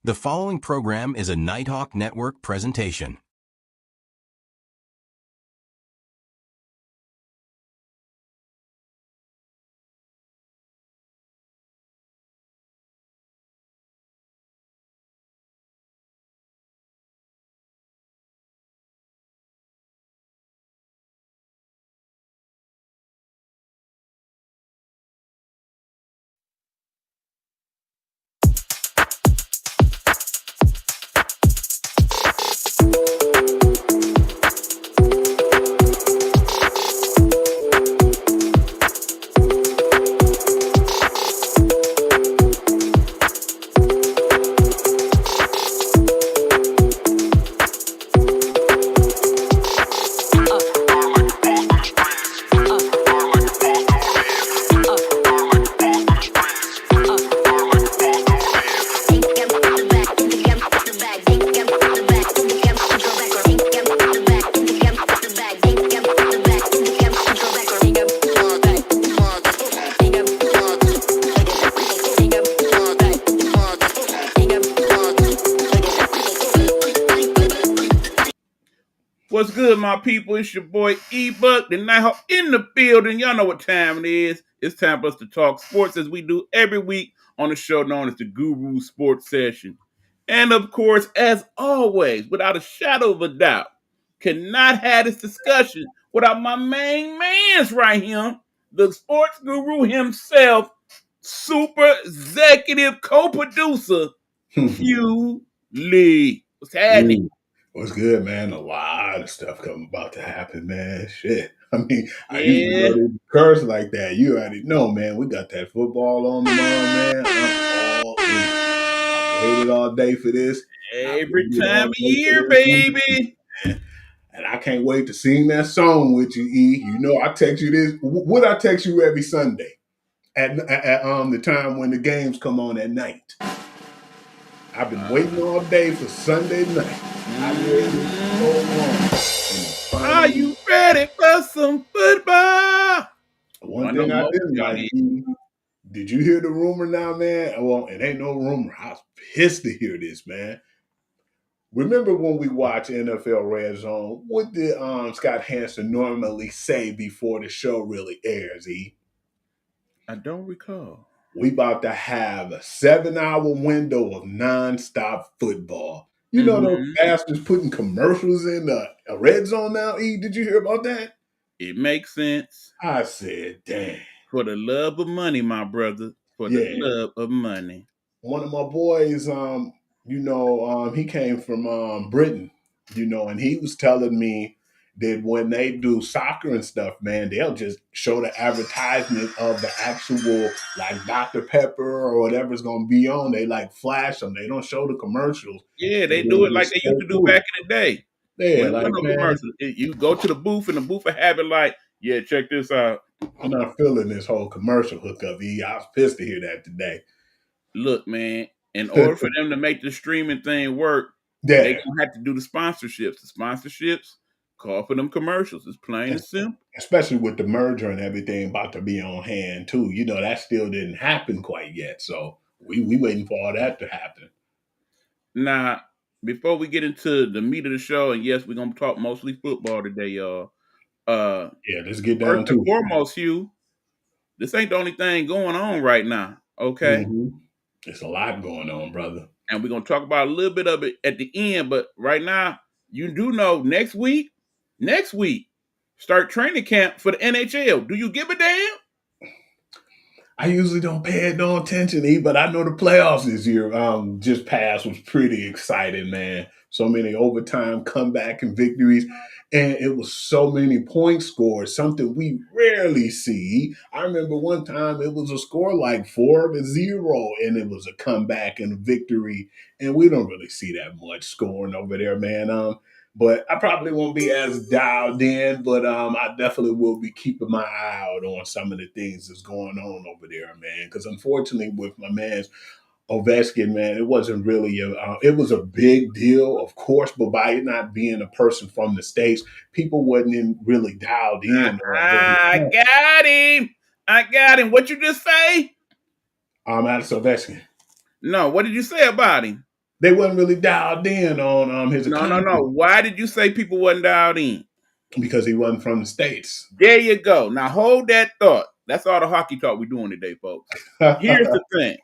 The following program is a Nighthawk Network presentation. What's good, my people? It's your boy E-Buck, the Nighthawk in the building. Y'all know what time it is. It's time for us to talk sports as we do every week on the show known as the Guru Sports Session. And of course, as always, without a shadow of a doubt, cannot have this discussion without my main man's right here, the sports guru himself, super executive co-producer, Hugh Lee. What's happening? What's good, man? A lot of stuff about to happen, man. Shit. I mean, I usually Yeah. go to curse like that. You already know, man. We got that football on tomorrow, man. I'm all in. I waited all day for this. Every time of year, Man. baby. And I can't wait to sing that song with you, E. You know, I text you this. Would I text you every Sunday at the time when the games come on at night? I've been waiting all day for Sunday night. I waited so long. Are you ready for some football? One thing I didn't like, did you hear the rumor now, man? Well, it ain't no rumor. I was pissed to hear this, man. Remember when we watch NFL Red Zone, what did Scott Hansen normally say before the show really airs, E? I don't recall. We about to have a 7-hour window of nonstop football. You know those bastards putting commercials in the Red Zone now, E? Did you hear about that? It makes sense. I said, dang. For the love of money, my brother. For the love of money. One of my boys, he came from Britain, and he was telling me that when they do soccer and stuff, man, they'll just show the advertisement of the actual, like, Dr. Pepper or whatever's going to be on. They, like, flash them. They don't show the commercials. Yeah, they do it like they used to do back in the day. Yeah, when like, no man. Commercials. You go to the booth, and the booth will have it like, yeah, check this out. I'm not feeling this whole commercial hookup, E. I was pissed to hear that today. Look, man, in order for them to make the streaming thing work, they're going to have to do the sponsorships. The sponsorships call for them commercials. It's plain and simple. Especially with the merger and everything about to be on hand, too. That still didn't happen quite yet. So we waiting for all that to happen. Now, before we get into the meat of the show, and yes, we're going to talk mostly football today, y'all. Let's get down to it. First and foremost, Hugh, this ain't the only thing going on right now, okay? Mm-hmm. There's a lot going on, brother. And we're going to talk about a little bit of it at the end, but right now, you do know next week, start training camp for the NHL. Do you give a damn? I usually don't pay no attention, E, but I know the playoffs this year just passed was pretty exciting, man. So many overtime comeback and victories. And it was so many points scored, something we rarely see. I remember one time it was a score like 4-0, and it was a comeback and a victory. And we don't really see that much scoring over there, man. But I probably won't be as dialed in, but I definitely will be keeping my eye out on some of the things that's going on over there, man. Because unfortunately, with my man's Ovechkin, man, it wasn't really it was a big deal, of course, but by it not being a person from the States, people wasn't really dialed in. I got him. What you just say? Alex Ovechkin. No, what did you say about him? They wasn't really dialed in on his No, no, no. accomplishments Why did you say people wasn't dialed in? because he wasn't from the States. There you go. Now hold that thought. That's all the hockey talk we're doing today, folks. Here's the thing.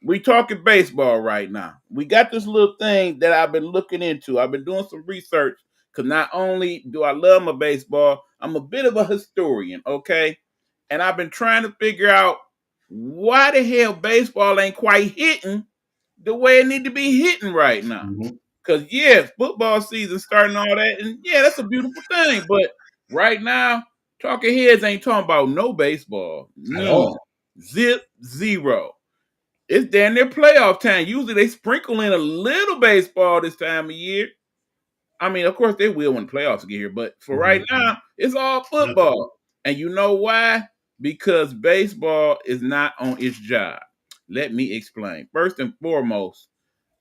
We talking baseball right now. We got this little thing that I've been looking into. I've been doing some research because not only do I love my baseball, I'm a bit of a historian, okay? And I've been trying to figure out why the hell baseball ain't quite hitting the way it need to be hitting right now. Mhm. Because, yes, football season starting all that, and yeah, that's a beautiful thing. But right now, talking heads ain't talking about no baseball. At None. all. Zip, zero. It's damn near playoff time. Usually they sprinkle in a little baseball this time of year. I mean, of course they will when playoffs get here, but for right now, it's all Nothing. football. And you know why? Because baseball is not on its job. Let me explain. First and foremost,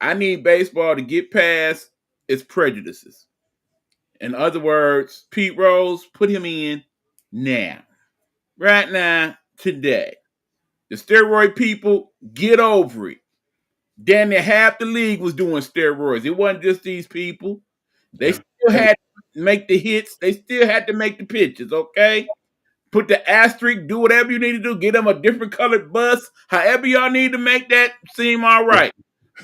I need baseball to get past its prejudices. In other words, Pete Rose, put him in now. Right now, today. The steroid people, get over it. Damn near half the league was doing steroids. It wasn't just these people. They Yeah. still had to make the hits. They still had to make the pitches, okay? Put the asterisk, do whatever you need to do. Get them a different colored bus. However y'all need to make that seem all right.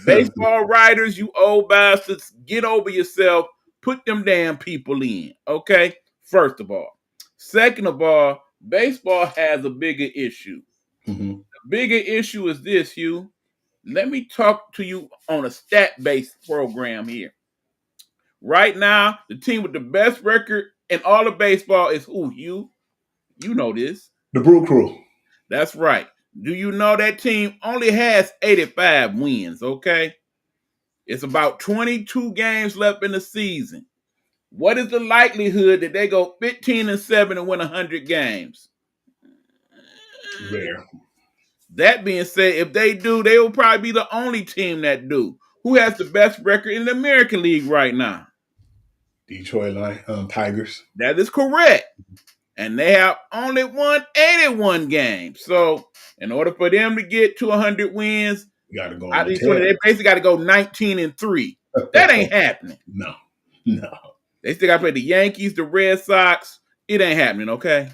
Baseball writers, you old bastards, get over yourself. Put them damn people in, okay? First of all. Second of all, baseball has a bigger issue. Mhm. The bigger issue is this, Hugh. Let me talk to you on a stat-based program here. Right now, the team with the best record in all of baseball is who, Hugh? You know this. The Brew Crew. That's right. Do you know that team only has 85 wins, okay? It's about 22 games left in the season. What is the likelihood that they go 15-7 and win 100 games? Rare. That being said, if they do, they will probably be the only team that do. Who has the best record in the American League right now? Detroit Tigers. That is correct. And they have only won 81 games. So, in order for them to get to 100 wins, You got to go out on of the these 20, they basically got to go 19-3. That ain't happening. No. They still got to play the Yankees, the Red Sox. It ain't happening, okay?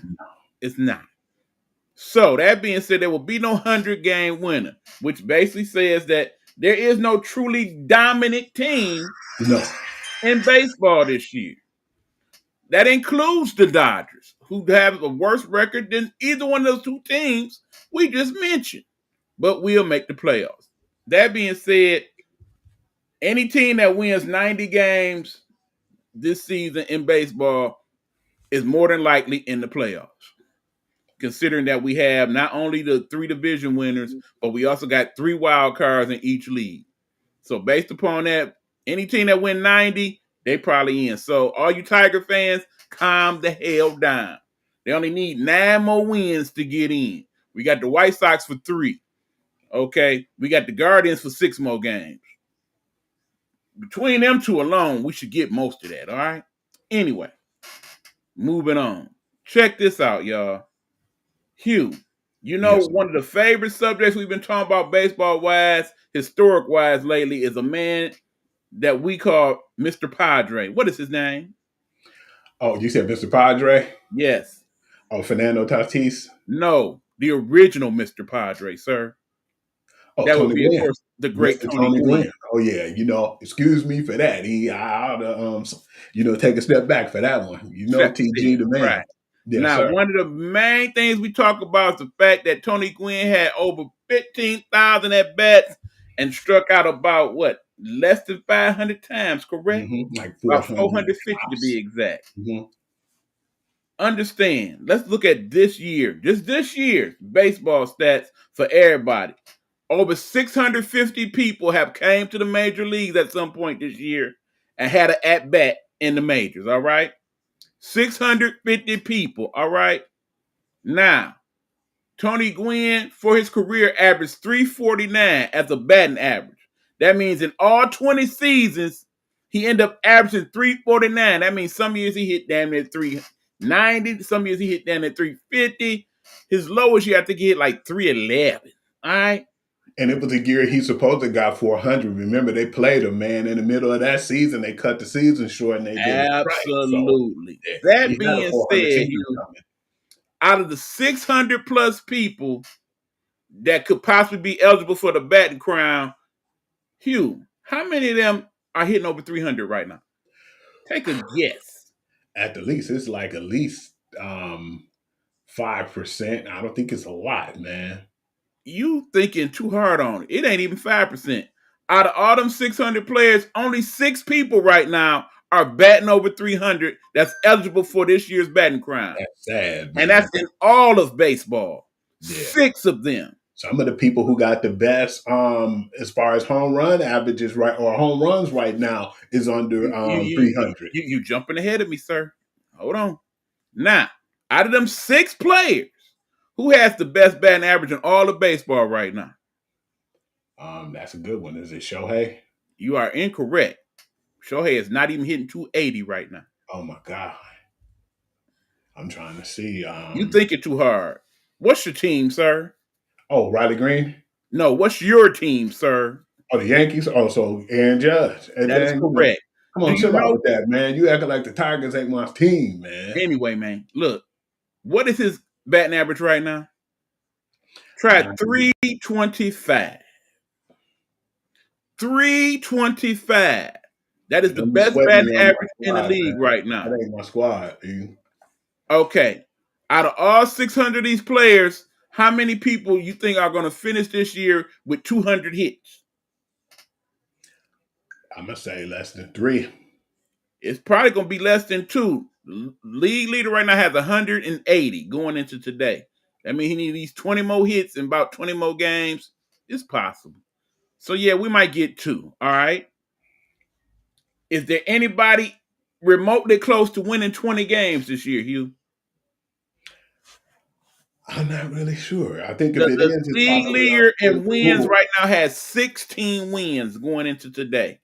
It's not. So, that being said, there will be no 100-game winner, which basically says that there is no truly dominant team No. in baseball this year. That includes the Dodgers, who have a worse record than either one of those two teams we just mentioned, but will make the playoffs. That being said, any team that wins 90 games this season in baseball is more than likely in the playoffs, considering that we have not only the 3 division winners, but we also got 3 wild cards in each league. So based upon that, any team that win 90, they probably in. So all you Tiger fans, calm the hell down. They only need 9 more wins to get in. We got the White Sox for 3. Okay. We got the Guardians for 6 more games. Between them two alone, we should get most of that. All right. Anyway, moving on. Check this out, y'all. Hugh, you know, Yes. one of the favorite subjects we've been talking about baseball wise, historic wise lately is a man that we call Mr. Padre. What is his name? Oh, you said Mr. Padre? Yes. Oh, Fernando Tatis? No. The original Mr. Padre, sir. Oh, That would Tony be, of Gwynn. course, the great Mr. Tony Tony Gwynn. Gwynn. Oh yeah, excuse me for that. I ought to, take a step back for that one. TG the man. Right. Yes, Now, sir. one of the main things we talk about is the fact that Tony Gwynn had over 15,000 at bats and struck out about less than 500 times, correct? Like About 400 450 to be exact. Mm-hmm. Understand, let's look at this year, just this year's baseball stats for everybody. Over 650 people have came to the major leagues at some point this year and had an at-bat in the majors, all right? 650 people, all right? Now, Tony Gwynn, for his career, averaged 349 as a batting average. That means in all 20 seasons, he ended up averaging 349. That means some years he hit damn near 390. Some years he hit damn near 350. His lowest year, I think he hit like 311. All right? And it was a year he supposed to got 400. Remember, they played him, man. In the middle of that season, they cut the season short and they did a strike. So Absolutely. yeah, he That had a being 400 said, season Hugh, coming. out of the 600 plus people that could possibly be eligible for the batting crown, Hugh, how many of them are hitting over 300 right now? Take a guess. At the least, it's like at least 5%. I don't think it's a lot, man. You thinking too hard on it. It ain't even 5%. Out of all them 600 players, only 6 people right now are batting over 300 that's eligible for this year's batting crown. That's sad, man. And that's in all of baseball. Yeah. 6 of them. Some of the people who got the best as far as home run averages or home runs right now is under 300. You jumping ahead of me, sir. Hold on. Now, out of them 6 players, who has the best batting average in all of baseball right now? That's a good one. Is it Shohei? You are incorrect. Shohei is not even hitting 280 right now. Oh my God. I'm trying to see. You thinking too hard. What's your team, sir? Oh, Riley Green? No, what's your team, sir? Oh, the Yankees? Oh, so Aaron Judge. And that is correct. Come on, chill out with that, man. You acting like the Tigers ain't my team, man. Anyway, man, look. What is his batting average right now? Try 325. 325. That is the best batting average in the league right now. That ain't my squad, dude. Okay. Out of all 600 of these players, how many people you think are going to finish this year with 200 hits? I'm going to say less than 3. It's probably going to be less than 2. League leader right now has 180 going into today. That means he needs these 20 more hits in about 20 more games. It's possible. So, yeah, we might get 2. All right. Is there anybody remotely close to winning 20 games this year, Hugh? I'm not really sure. I think if it is, the league leader in wins right now has 16 wins going into today.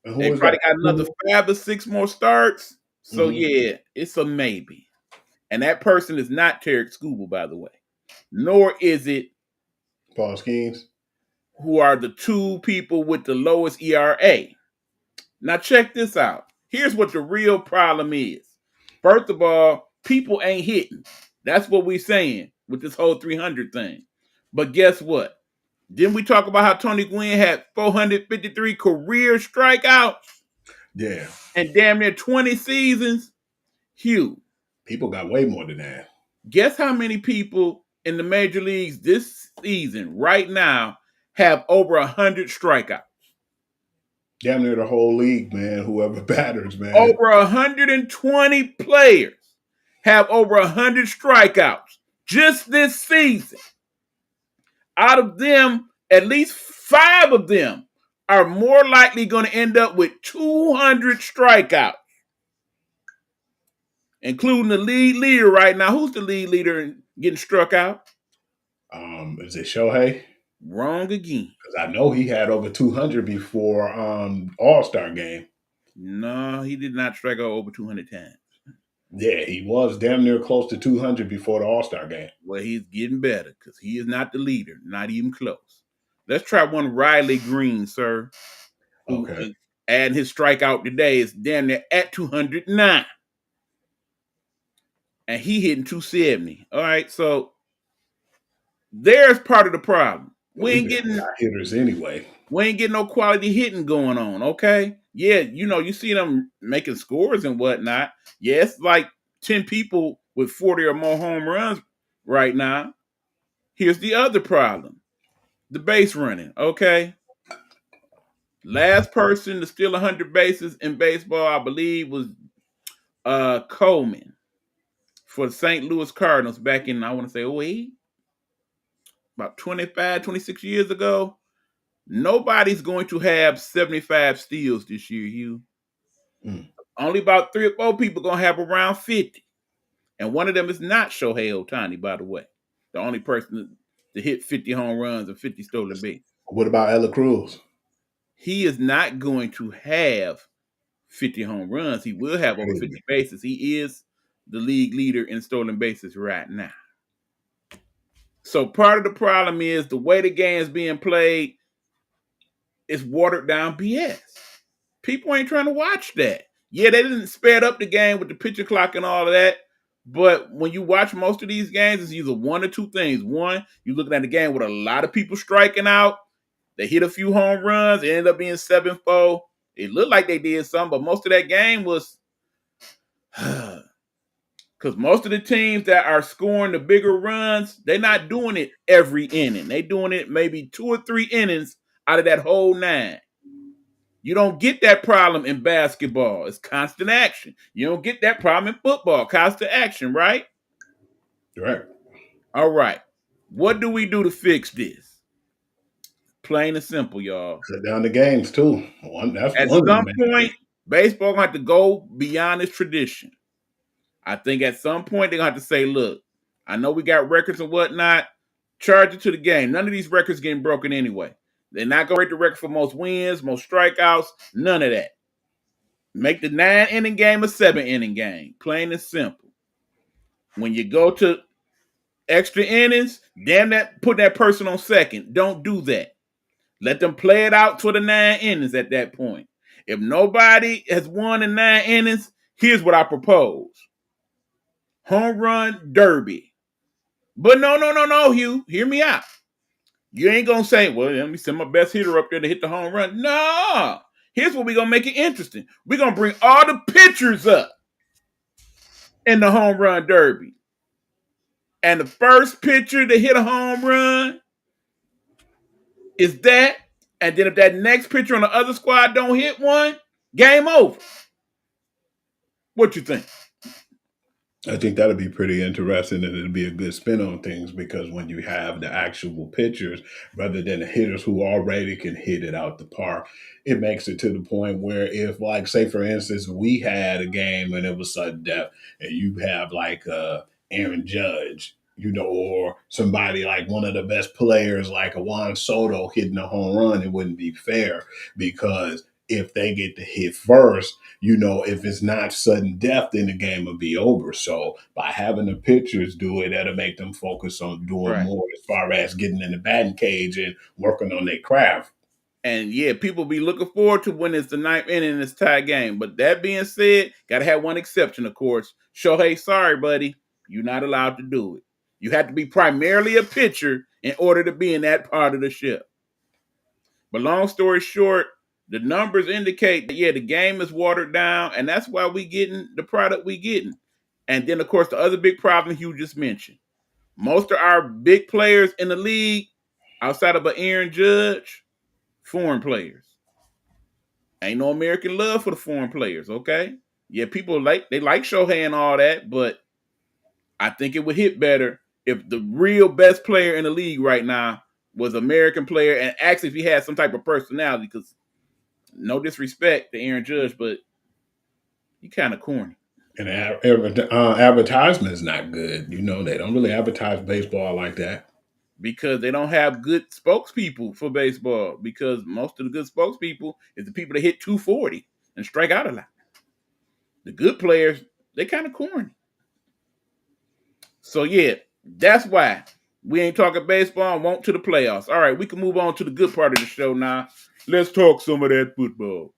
They probably got another 5 or 6 more starts. So, yeah, it's a maybe. And that person is not Tarek Skubal, by the way. Nor is it Paul Skeens, who are the 2 people with the lowest ERA. Now, check this out. Here's what the real problem is. First of all, people ain't hitting. That's what we're saying with this whole 300 thing. But guess what? Didn't we talk about how Tony Gwynn had 453 career strikeouts? Yeah. And damn near 20 seasons? Hugh. People got way more than that. Guess how many people in the major leagues this season, right now, have over 100 strikeouts? Damn near the whole league, man. Whoever batters, man. Over 120 players have over 100 strikeouts just this season. Out of them, at least 5 of them are more likely going to end up with 200 strikeouts, including the lead leader right now. Who's the lead leader in getting struck out? Is it Shohei? Wrong again. Because I know he had over 200 before All-Star game. No, he did not strike out over 200 times. Yeah, he was damn near close to 200 before the All-Star game. Well, he's getting better because he is not the leader, not even close. Let's try one Riley Green, sir. Okay. Adding his strikeout today is damn near at 209. And he hitting 270. All right, so there's part of the problem. We ain't getting hitters anyway. We ain't getting no quality hitting going on, okay? Yeah, you see them making scores and whatnot. Yeah, it's like 10 people with 40 or more home runs right now. Here's the other problem. The base running, okay? Last person to steal 100 bases in baseball, I believe, was Coleman for the St. Louis Cardinals back in, I want to say, 08? About 25, 26 years ago. Nobody's going to have 75 steals this year, Hugh. Only about 3 or 4 people going to have around 50. And one of them is not Shohei Ohtani, by the way. The only person to hit 50 home runs and 50 stolen bases. What about Ella Cruz? He is not going to have 50 home runs. He will have over 50 bases. He is the league leader in stolen bases right now. So part of the problem is the way the game is being played is watered down BS. People ain't trying to watch that. Yeah, they didn't sped up the game with the pitcher clock and all of that. But when you watch most of these games, it's either one or two things. One, you're looking at a game with a lot of people striking out. They hit a few home runs. It ended up being 7-4. It looked like they did something, but most of that game was because most of the teams that are scoring the bigger runs, they're not doing it every inning. They're doing it maybe 2 or 3 innings out of that whole 9. You don't get that problem in basketball. It's constant action. You don't get that problem in football. Constant action, right? Right. All right. What do we do to fix this? Plain and simple, y'all. Cut down the games too. That's At one of some them. point, baseball gonna have to go beyond its tradition. I think at some point they're gonna have to say, look, I know we got records and whatnot. Charge it to the game. None of these records getting broken anyway. They're not gonna break the record for most wins, most strikeouts, none of that. Make the 9-inning game a 7-inning game. Plain and simple. When you go to extra innings, damn that, put that person on second. Don't do that. Let them play it out to the 9 innings at that point. If nobody has won in 9 innings, here's what I propose. Home run derby. But no, Hugh. Hear me out. You ain't going to say, well, let me send my best hitter up there to hit the home run. No. Here's what we're going to make it interesting. We're going to bring all the pitchers up in the home run derby. And the first pitcher to hit a home run is that. And then if that next pitcher on the other squad don't hit one, game over. What you think? I think that'll be pretty interesting, and it'll be a good spin on things because when you have the actual pitchers rather than the hitters who already can hit it out the park, it makes it to the point where if, like, say for instance, we had a game and it was sudden death, and you have like Aaron Judge, or somebody like one of the best players like a Juan Soto hitting a home run, it wouldn't be fair because if they get to hit first, if it's not sudden death, then the game will be over. So by having the pitchers do it, that'll make them focus on doing Right. more as far as getting in the batting cage and working on their craft. And yeah, people be looking forward to when it's the 9th inning and it's tie game. But that being said, got to have one exception, of course. Shohei, sorry, buddy. You're not allowed to do it. You have to be primarily a pitcher in order to be in that part of the ship. But long story short, the numbers indicate that, yeah, the game is watered down, and that's why we getting the product we getting. And then, of course, the other big problem Hugh just mentioned. Most of our big players in the league, outside of an Aaron Judge, foreign players. Ain't no American love for the foreign players, okay? Yeah, people like Shohei and all that, but I think it would hit better if the real best player in the league right now was American player, and actually if he had some type of personality, because no disrespect to Aaron Judge, but he kind of corny. And advertisement is not good. They don't really advertise baseball like that. Because they don't have good spokespeople for baseball. Because most of the good spokespeople is the people that hit 240 and strike out a lot. The good players, they kind of corny. So yeah, that's why we ain't talking baseball and won't to the playoffs. All right, we can move on to the good part of the show now. Let's talk some of that football.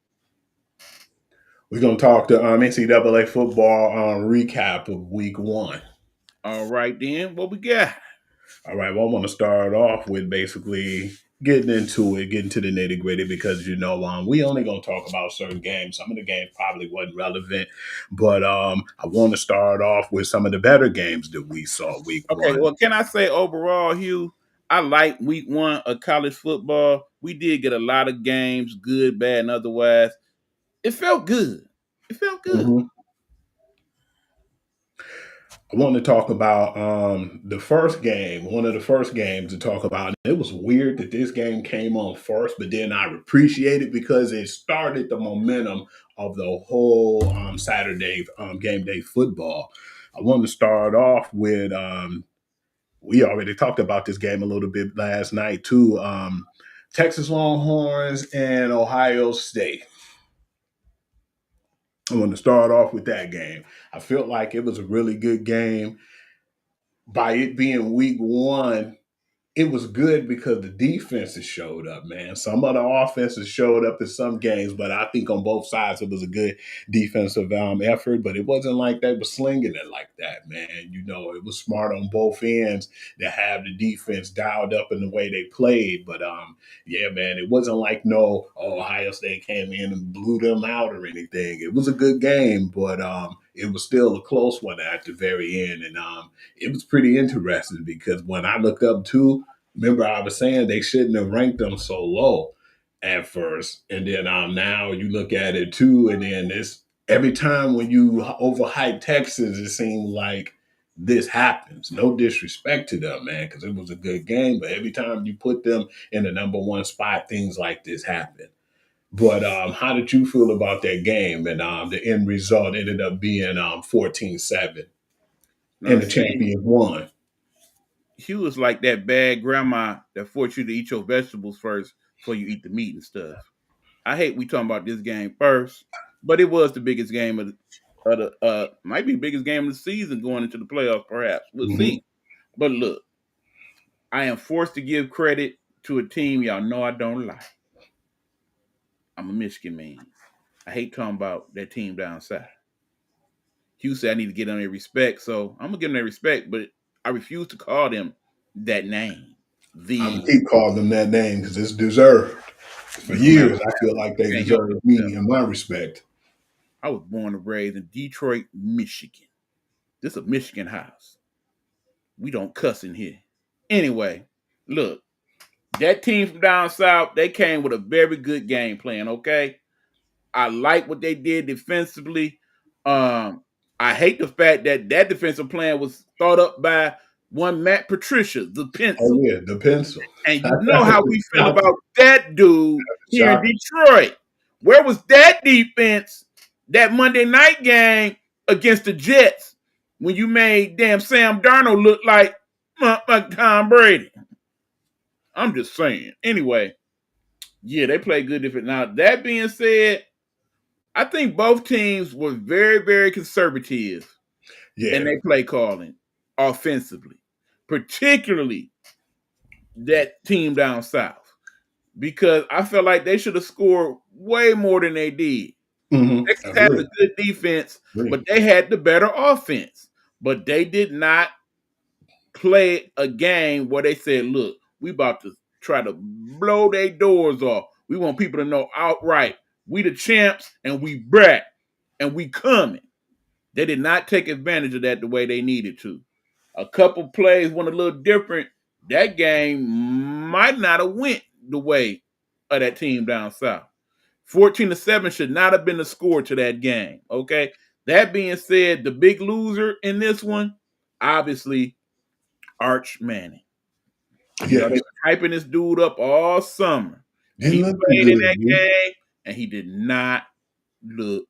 We're going to talk the NCAA football recap of week 1. All right, then, what we got? All right, well, I want to start off with basically getting into it, getting to the nitty gritty, because we only gonna talk about certain games. Some of the games probably wasn't relevant, but I want to start off with some of the better games that we saw week 1. Okay, well, can I say overall, Hugh, I like week 1 of college football. We did get a lot of games, good, bad, and otherwise. It felt good. It felt good. Mm-hmm. I want to talk about the first game, one of the first games to talk about. It was weird that this game came on first, but then I appreciate it because it started the momentum of the whole Saturday game day football. I want to start off with, we already talked about this game a little bit last night too, Texas Longhorns and Ohio State. I want to start off with that game. I felt like it was a really good game. By it being week 1, it was good because the defenses showed up, man. Some of the offenses showed up in some games, but I think on both sides it was a good defensive effort. But it wasn't like they were slinging it like that, man. You know, it was smart on both ends to have the defense dialed up in the way they played. But yeah, man, it wasn't like Ohio State came in and blew them out or anything. It was a good game, but it was still a close one at the very end, and it was pretty interesting because when I look up too. Remember, I was saying they shouldn't have ranked them so low at first, and then now you look at it too, and then it's every time when you overhype Texas, it seems like this happens. No disrespect to them, man, because it was a good game, but every time you put them in the number one spot, things like this happen. But how did you feel about that game? And the end result ended up being 14-7, Now, and the see, champions won. he was like that bad grandma that forced you to eat your vegetables first before you eat the meat and stuff. I hate we talking about this game first, but it was the biggest game of the might be the biggest game of the season going into the playoffs. Perhaps we'll Mm-hmm. see. But look, I am forced to give credit to a team y'all know I don't like. I'm a Michigan man. I hate talking about that team down south. Hugh said I need to get them their respect, so I'm gonna give them their respect, but I refuse to call them that name. I'm gonna The keep calling them that name because it's deserved. For no matter years, what I feel like they man, you don't deserve know me yourself. and my respect. I was born and raised in Detroit, Michigan. This is a Michigan house. We don't cuss in here. Anyway, look, that team from down south, they came with a very good game plan, okay? I like what they did defensively. I hate the fact that that defensive plan was thought up by one Matt Patricia, the Oh pencil. yeah, the pencil. And you know how we It's feel shocking. about that dude here in Shocking. Detroit. Where was that defense that Monday night game against the Jets when you made damn Sam Darnold look like Tom Brady? I'm just saying. Anyway, yeah, they play good defense. Now, that being said, I think both teams were very, very conservative in Yeah. their play calling offensively, particularly that team down south. Because I felt like they should have scored way more than they did. Texas had Agree. the good defense, but Agree. they had the better offense. But they did not play a game where they said, look, we about to try to blow their doors off. We want people to know outright, we the champs and we back and we coming. They did not take advantage of that the way they needed to. A couple plays went a little different. That game might not have went the way of that team down south. 14-7 should not have been the score to that game. Okay. That being said, the big loser in this one, obviously, Arch Manning. You know, they Yes. were hyping this dude up all summer. And Didn't he look too played in good, that dude. game and he did not look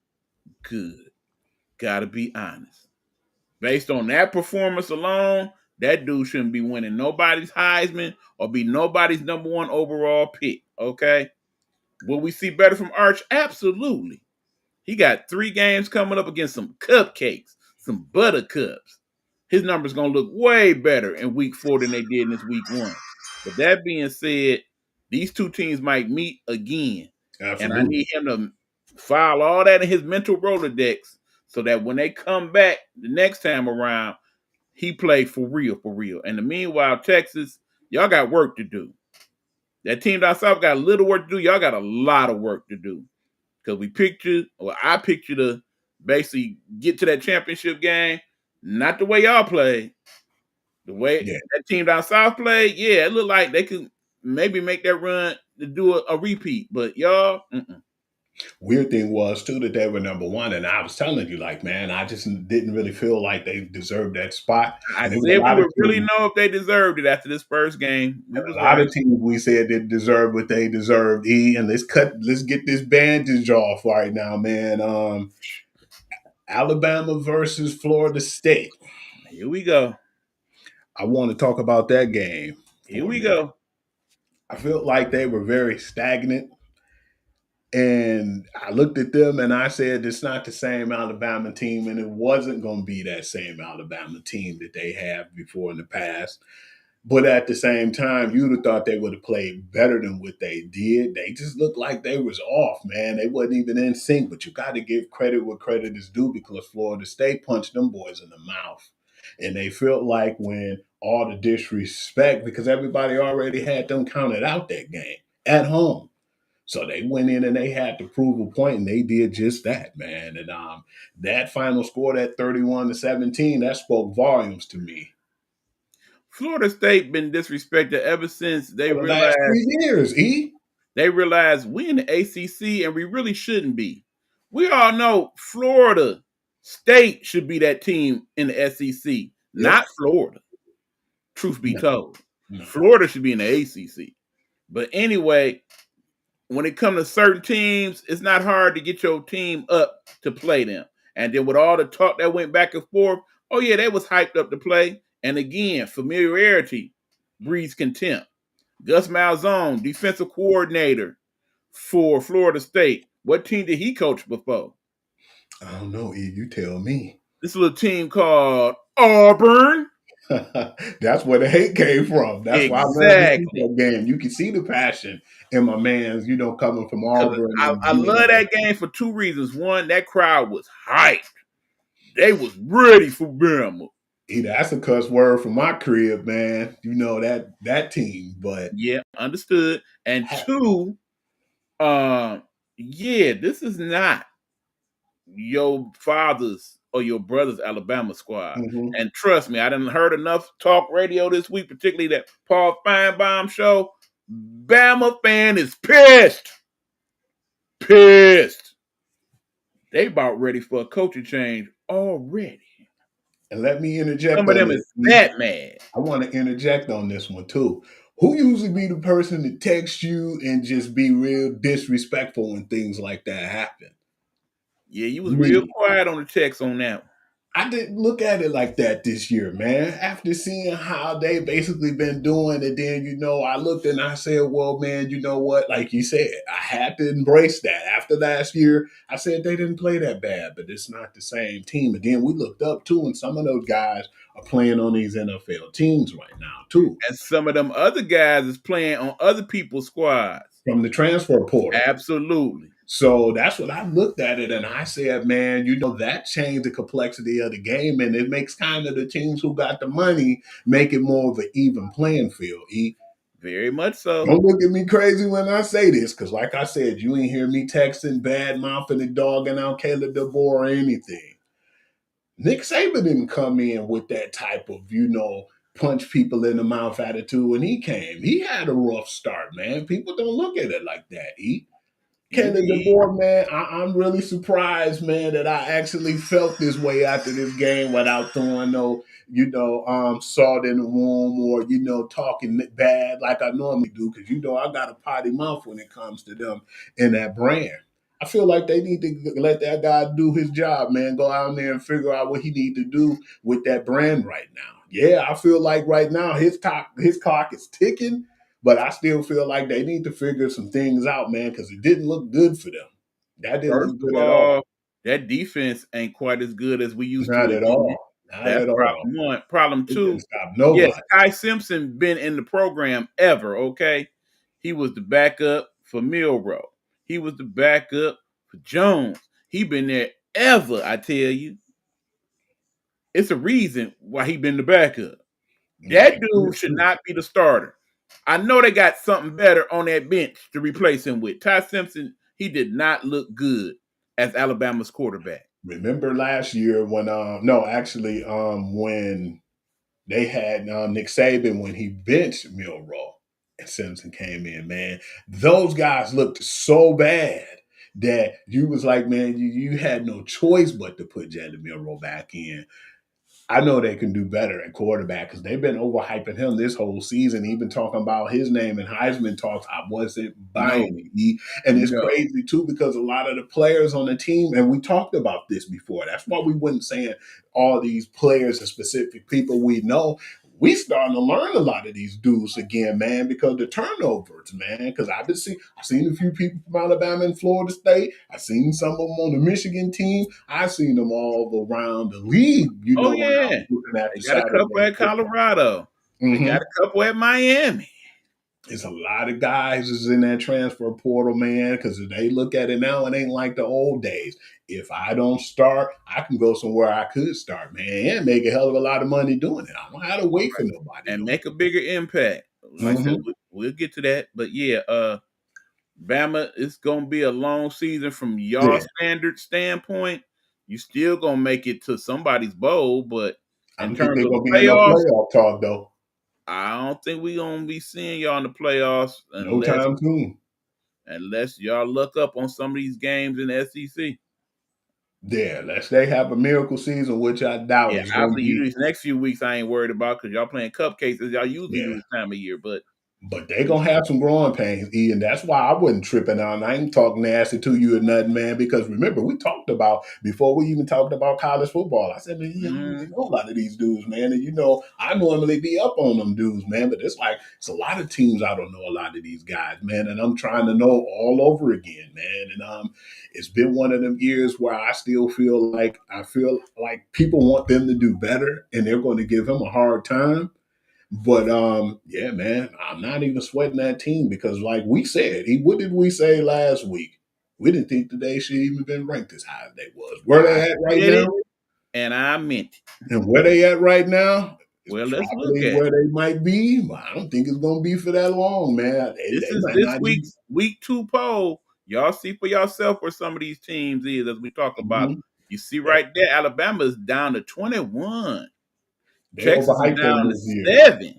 good. Gotta be honest. Based on that performance alone, that dude shouldn't be winning nobody's Heisman or be nobody's number one overall pick. Okay. Will we see better from Arch? Absolutely. He got 3 games coming up against some cupcakes, some buttercups. His numbers gonna look way better in week 4 than they did in this week 1. But that being said, these two teams might meet again. And I Absolutely. need him to file all that in his mental Rolodex so that when they come back the next time around, he played for real, for real. And the meanwhile, Texas, y'all got work to do. That team down south got a little work to do. Y'all got a lot of work to do. Because I picked you to basically get to that championship game, not the way y'all played. The way Yeah. that team down south played, yeah, it looked like they could maybe make that run to do a repeat. But y'all, Weird thing was too that they were number one, and I was telling you, like, man, I just didn't really feel like they deserved that spot. I And there was said a we lot of would really teams, know if they deserved it after this first game. We was a lot right. of teams we said didn't deserve what they deserved. And let's get this bandage off right now, man. Alabama versus Florida State. Here we go. I want to talk about that game Here for a we minute. go. I felt like they were very stagnant. And I looked at them and I said, it's not the same Alabama team. And it wasn't going to be that same Alabama team that they have before in the past. But at the same time, you'd have thought they would have played better than what they did. They just looked like they was off, man. They wasn't even in sync. But you got to give credit where credit is due because Florida State punched them boys in the mouth. And they felt like when all the disrespect, because everybody already had them counted out that game at home. So they went in and they had to prove a point, and they did just that, man. And that final score, that 31-17, that spoke volumes to me. Florida State been disrespected ever since they For the last 3 years, They realized we in the ACC and we really shouldn't be. We all know Florida State should be that team in the SEC, not Florida. Truth be told, Florida should be in the ACC. But anyway, when it comes to certain teams, it's not hard to get your team up to play them. And then with all the talk that went back and forth, oh yeah, they was hyped up to play. And again, familiarity breeds contempt. Gus Malzahn, defensive coordinator for Florida State. What team did he coach before? I don't know, E. You tell me. This was a team called Auburn. That's where the hate came from. That's why I wanted to see that game. You can see the passion in my man's, coming from Auburn. I love that game for two reasons. One, that crowd was hyped. They was ready for Bama. That's a cuss word from my crib, man. You know that team, but yeah, understood. And two, this is not your father's or your brother's Alabama squad. Mm-hmm. And trust me, I done heard enough talk radio this week, particularly that Paul Feinbaum show. Bama fan is pissed. Pissed. They about ready for a coaching change already. And let me interject. Some of them is that mad. I want to interject on this one too. Who usually be the person that texts you and just be real disrespectful when things like that happen? Yeah, you was real quiet on the text on that one. I didn't look at it like that this year, man. After seeing how they basically been doing it, then, I looked and I said, well, man, you know what? Like you said, I had to embrace that. After last year, I said they didn't play that bad, but it's not the same team. And then we looked up, too, and some of those guys are playing on these NFL teams right now, too. And some of them other guys is playing on other people's squads. From the transfer portal. Absolutely. So that's what I looked at it, and I said, man, that changed the complexity of the game, and it makes kind of the teams who got the money make it more of an even playing field, E. Very much so. Don't look at me crazy when I say this, because like I said, you ain't hear me texting, bad mouthing, and dogging out Caleb DeBoer or anything. Nick Saban didn't come in with that type of, punch people in the mouth attitude when he came. He had a rough start, man. People don't look at it like that, E. Caleb DeBoer, man, I'm really surprised, man, that I actually felt this way after this game without throwing salt in the wound or, talking bad like I normally do because, I got a potty mouth when it comes to them in that brand. I feel like they need to let that guy do his job, man, go out there and figure out what he need to do with that brand right now. Yeah, I feel like right now his clock is ticking. But I still feel like they need to figure some things out, man, because it didn't look good for them. That didn't look good at all. That defense ain't quite as good as we used to. Not at all. That's problem one. Problem two. Stop nobody. Yes, Ty Simpson been in the program ever, okay? He was the backup for Milroe. He was the backup for Jones. He been there ever, I tell you. It's a reason why he been the backup. That dude should not be the starter. I know they got something better on that bench to replace him with. Ty Simpson, he did not look good as Alabama's quarterback. Remember last year when when they had Nick Saban when he benched Milroe and Simpson came in, man, those guys looked so bad that you was like, man, you had no choice but to put Jalen Milroe back in. I know they can do better at quarterback because they've been overhyping him this whole season, even talking about his name in Heisman talks. I wasn't buying it. And it's crazy, too, because a lot of the players on the team, and we talked about this before, that's why we wasn't saying all these players and specific people we know. We starting to learn a lot of these dudes again, man, because the turnovers, man. Because I've seen a few people from Alabama and Florida State. I've seen some of them on the Michigan team. I've seen them all around the league. They got a couple at Colorado. They got a couple at Miami. It's a lot of guys is in that transfer portal, man, because they look at it now, it ain't like the old days. If I don't start, I can go somewhere I could start, man, and make a hell of a lot of money doing it. I don't have to wait for nobody And to make wait. a bigger impact. Like I said, we'll get to that. But yeah, Bama, it's gonna be a long season from y'all Yeah, standard standpoint. You still gonna make it to somebody's bowl, but I in don't think terms they're of gonna be in no playoffs, playoff talk though. I don't think we're gonna be seeing y'all in the playoffs No unless time soon. y'all look up on some of these games in the SEC. Yeah, unless they have a miracle season, which I doubt Yeah, is gonna obviously, be. these next few weeks I ain't worried about because y'all playing cupcakes as y'all usually do Yeah. this time of year. But But they gonna have some growing pains, E, and that's why I wasn't tripping out. And I ain't talking nasty to you or nothing, man. Because remember, we talked about before we even talked about college football. I said, man, you don't really know a lot of these dudes, man. And I normally be up on them dudes, man. But it's a lot of teams I don't know a lot of these guys, man. And I'm trying to know all over again, man. And it's been one of them years where I still feel like people want them to do better, and they're going to give him a hard time. But yeah, man, I'm not even sweating that team because, like we said, what did we say last week? We didn't think that they should even been ranked as high as they was. Where I they at right said now? it and I meant it. And where they at right now is Well, let's look probably at it. where they might be. But I don't think it's gonna be for that long, man. This They is might this not even. week's week 2 poll. Y'all see for yourself where some of these teams is as we talk about. Mhm. You see They, right there, Alabama is down to 21. they Texas is overhyped them down to this year. 7.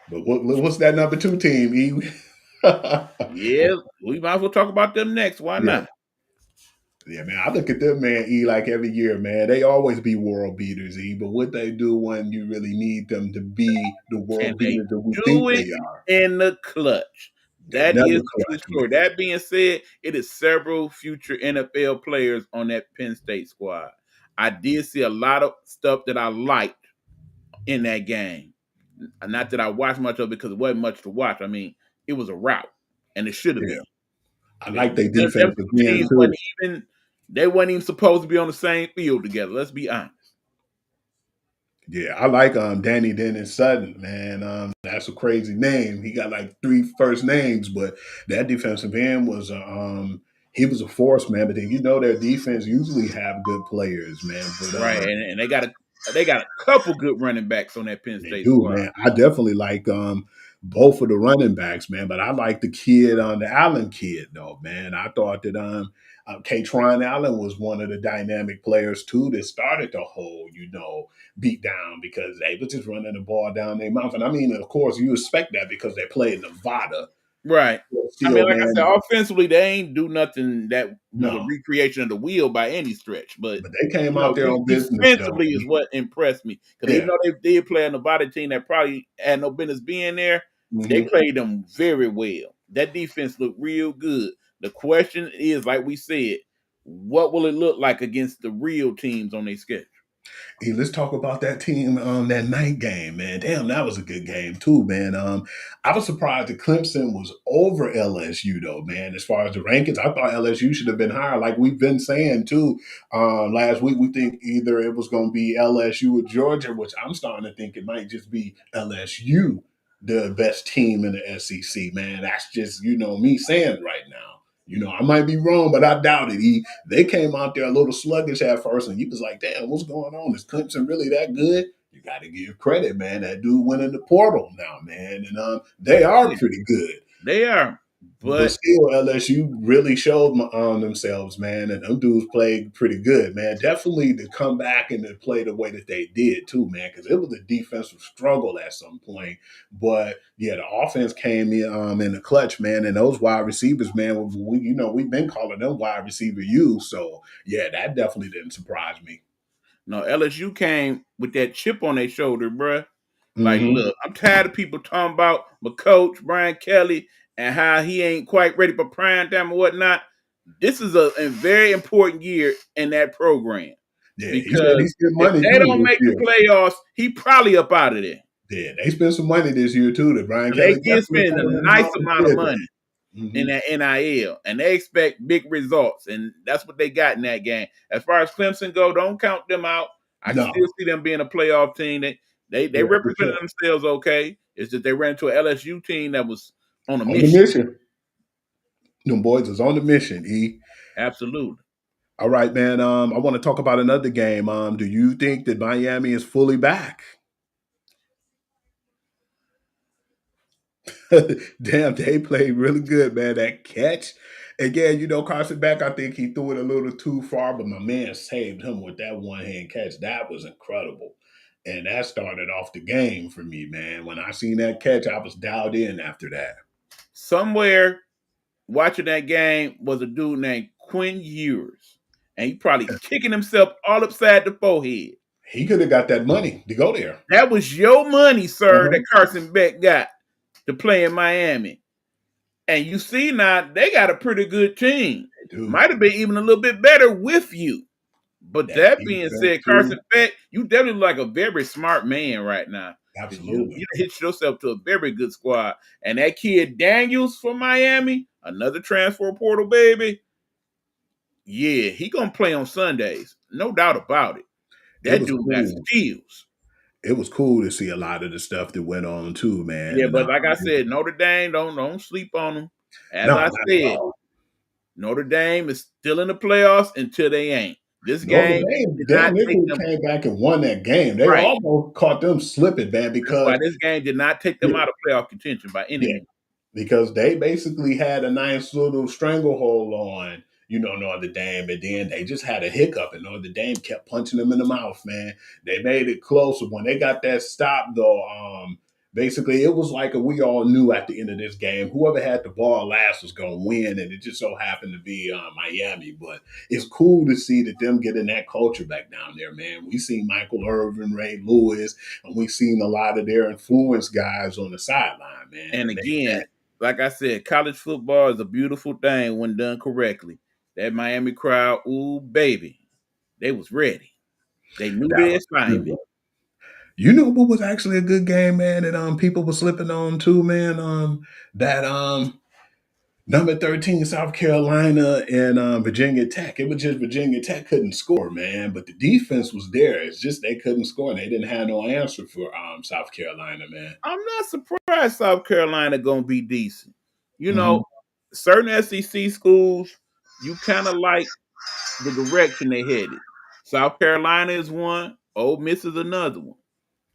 But what's that number 2 team? E? Yeah, we might as well talk about them next. Why Yeah. not? Yeah, man. I look at them, man, E, like every year, man. They always be world beaters, E. But what they do when you really need them to be the And world they beaters that we do think it they are, in the clutch. they That never is the true clutch, story. man. That being said, it is several future NFL players on that Penn State squad. I did see a lot of stuff that I liked in that game. Not that I watched much of it because it wasn't much to watch. I mean, it was a rout, and it should have Yeah, been. I like their Them defensive two end teams too. they wasn't even supposed to be on the same field together. Let's be honest. Yeah, I like Danny Dennis Sutton, man. That's a crazy name. He got like 3 first names, but that defensive end was he was a force, man. But then their defense usually have good players, man. But Right, and they got a couple good running backs on that Penn they State do, squad. man. I definitely like both of the running backs, man. But I like the kid on the Allen kid, though, man. I thought that Katron Allen was one of the dynamic players too that started the whole, beat down because they was just running the ball down their mouth. And I mean, of course, you expect that because they play in Nevada. Right. But I mean, still, like I said, man, offensively, they ain't do nothing that was a no. recreation of the wheel by any stretch. But But they came out there on business, though. defensively is what impressed me. Because even Yeah. though they did play a Nevada team that probably had no business being there, they hmm played them very well. That defense looked real good. The question is, like we said, what will it look like against the real teams on their schedule? Hey, let's talk about that team that night game, man. Damn, that was a good game too, man. I was surprised that Clemson was over LSU though, man. As far as the rankings, I thought LSU should have been higher, like we've been saying too. Last week, we think either it was going to be LSU or Georgia, which I'm starting to think it might just be LSU, the best team in the SEC, man. That's just me saying right now. I might be wrong, but I doubt it. They came out there a little sluggish at first, and you was like, damn, what's going on? Is Clemson really that good? You got to give credit, man. That dude went in the portal now, man. And they are Yeah, pretty good. they are. But But still, LSU really showed themselves, man. And them dudes played pretty good, man. Definitely to come back and to play the way that they did, too, man, because it was a defensive struggle at some point. But, yeah, the offense came in the clutch, man. And those wide receivers, man, we've been calling them wide receiver U. So, yeah, that definitely didn't surprise me. no, LSU came with that chip on their shoulder, bruh. Like, hmm look, I'm tired of people talking about my coach, Brian Kelly, and how he ain't quite ready for prime time and whatnot. This is a very important year in that program Yeah, he said he because spent if money, they too, don't this make the year. playoffs, he probably up out of there. Yeah, they spent some money this year, too, that Brian They Kelly did definitely spend a told them nice about to amount of pay that. money in hmm that NIL, and they expect big results, and that's what they got in that game. As far as Clemson go, don't count them out. I No, still see them being a playoff team. They yeah, for represented sure. themselves okay. It's just they ran into an LSU team that was on a On the mission. mission. Them boys is on the mission, E. Absolutely. All right, man. I want to talk about another game. Do you think that Miami is fully back? Damn, they played really good, man. That catch. Again, Carson back, I think he threw it a little too far, but my man saved him with that one-hand catch. That was incredible. And that started off the game for me, man. When I seen that catch, I was dialed in after that. Somewhere watching that game was a dude named Quinn Ewers, and he probably kicking himself all upside the forehead. He could have got that money to go there. That was your money, sir, Uh-huh. that Carson Beck got to play in Miami. And you see now, they got a pretty good team. Dude, Might have been even a little bit better with you. But that that being defense, said, too. Carson Beck, you definitely look like a very smart man right now. Because you Absolutely. hit yourself to a very good squad. And that kid Daniels from Miami, another transfer portal baby, yeah, he gonna play on Sundays. No doubt about it. It That was dude got cool. skills. It was cool to see a lot of the stuff that went on too, man. Yeah, And but like I said, Notre Dame, don't sleep on them. As no, I not at said, all. Notre Dame is still in the playoffs until they ain't. This Notre game Dame, did damn, not they take could have them came back and won that game. They right. almost caught them slipping, man, That's why because this game did not take them yeah, out of playoff contention by any yeah, means. because they basically had a nice little stranglehold on, Notre Dame, and then they just had a hiccup, and Notre Dame kept punching them in the mouth, man. They made it closer. When they got that stop, though, basically it was like we all knew at the end of this game, whoever had the ball last was going to win, and it just so happened to be Miami. But it's cool to see that them getting that culture back down there, man. We seen Michael Irvin, Ray Lewis, and we seen a lot of their influence guys on the sideline, man. And And again, like I said, college football is a beautiful thing when done correctly. That Miami crowd, ooh baby, they was ready. They knew that their was a good assignment. one. You know what was actually a good game, man, that people were slipping on too, man? That number 13 South Carolina and Virginia Tech. It was just Virginia Tech couldn't score, man, but the defense was there. It's just they couldn't score and they didn't have no answer for South Carolina, man. I'm not surprised South Carolina gonna be decent. You Mhm. know, certain SEC schools, you kind of like the direction they headed. South Carolina is one. Ole Miss is another one.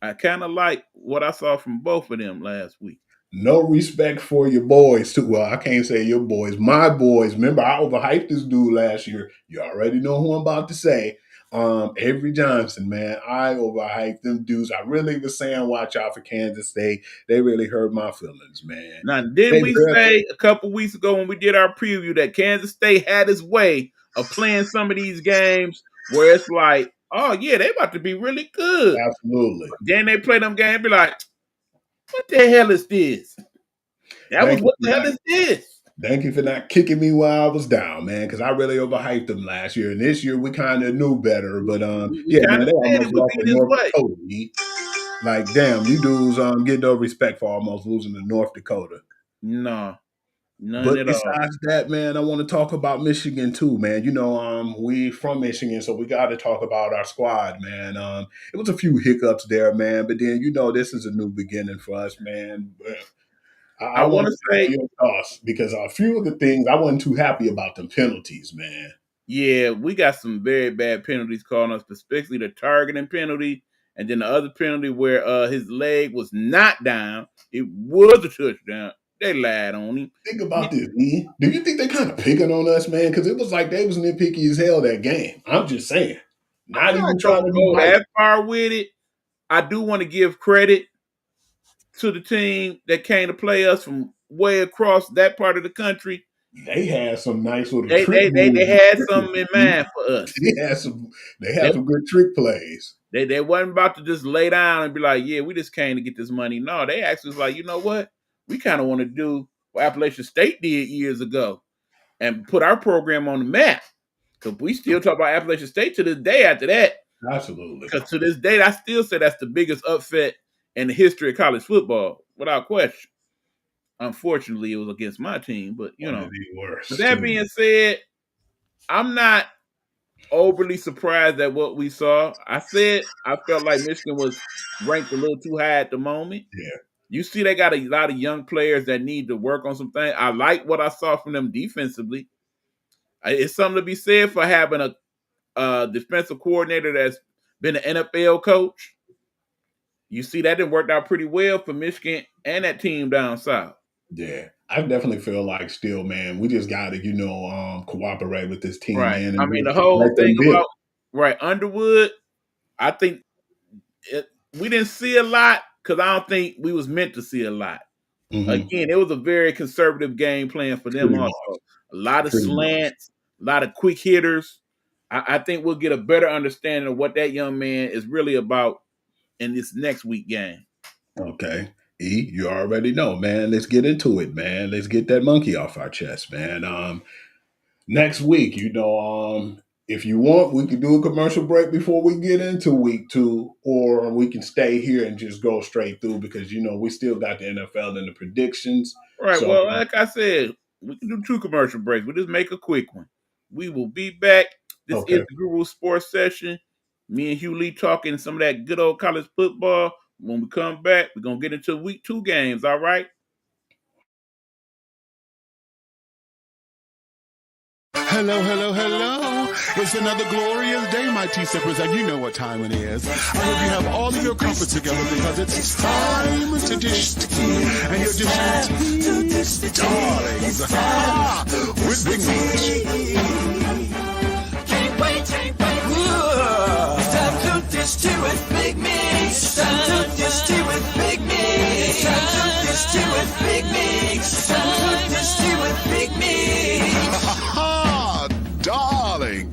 I kind of like what I saw from both of them last week. No respect for your boys too. Well, I can't say your boys, my boys. Remember, I overhyped this dude last year. You already know who I'm about to say. Avery Johnson, man. I overhyped them dudes. I really was saying watch out for Kansas State. They really hurt my feelings, man. Now, didn't They we barely, say a couple weeks ago when we did our preview that Kansas State had its way of playing some of these games where it's like, oh yeah, they about to be really good. absolutely. Then they play them games, be like, what the hell is this? That was Thank you what for the hell not is this? thank you for not kicking me while I was down, man, because I really overhyped them last year. And this year we kind of knew better. But We yeah, kind man, of they said almost it would lost be to this North way. Dakota. E. Like, damn, you dudes get no respect for almost losing to North Dakota. No, none But at all. besides that, man, I want to talk about Michigan too, man. We from Michigan, so we got to talk about our squad, man. It was a few hiccups there, man, but then this is a new beginning for us, man. I I want want to to know say, your thoughts because a few of the things I wasn't too happy about them penalties, man. yeah, we got some very bad penalties calling us, especially the targeting penalty, and then the other penalty where his leg was not down. It was a touchdown. They lied on him. Think about this, E. Do you think they kind of picking on us, man? Because it was like they was nitpicky as hell that game. I'm just saying. I'm Not not even trying gonna to be go biased. that far with it. I do want to give credit to the team that came to play us from way across that part of the country. They had some nice little They trick they they, moves. they had something in mind for us. They had some. They They had some good trick plays. they wasn't about to just lay down and be like, yeah, we just came to get this money. No, they actually was like, you know what? We kind of want to do what Appalachian State did years ago and put our program on the map. Because we still talk about Appalachian State to this day after that. Absolutely. Because to this day, I still say that's the biggest upset in the history of college football, without question. Unfortunately, it was against my team, but One of the With worst that too. being said, I'm not overly surprised at what we saw. I said I felt like Michigan was ranked a little too high at the moment. Yeah. You see, they got a lot of young players that need to work on some things. I like what I saw from them defensively. It's something to be said for having a defensive coordinator that's been an NFL coach. You see, that didn't work out pretty well for Michigan and that team down south. Yeah. I definitely feel like still, man, we just got to, cooperate with this team, Right. man, I and mean, the just whole let thing them build. about Underwood, I think we didn't see a lot because I don't think we was meant to see a lot. Mm-hmm. Again, it was a very conservative game plan for them Pretty also. much. A lot of Pretty much. slants, a lot of quick hitters. I think we'll get a better understanding of what that young man is really about in this next week game. Okay. E, you already know, man. Let's get into it, man. Let's get that monkey off our chest, man. Next week, if you want, we can do a commercial break before we get into week 2, or we can stay here and just go straight through because we still got the NFL and the predictions. Right. So Well, like I said, we can do 2 commercial breaks. We just make a quick one. We will be back. This is okay. the Guru Sports Session. Me and Hugh Lee talking some of that good old college football. When we come back, we're gonna get into week 2 games. All right. Hello, hello, hello. It's another glorious day, my T-Sippers, and you know what time it is. I hope you have all of your comfort together because it's time to dish tea. And your dish tea, darlings, with Big Meat. Can't wait. It's time to dish tea with Big Meat. It's time to dish tea with Big Meat. It's time to dish tea with Big Meat. It's time to dish tea with Big Meat. Darling.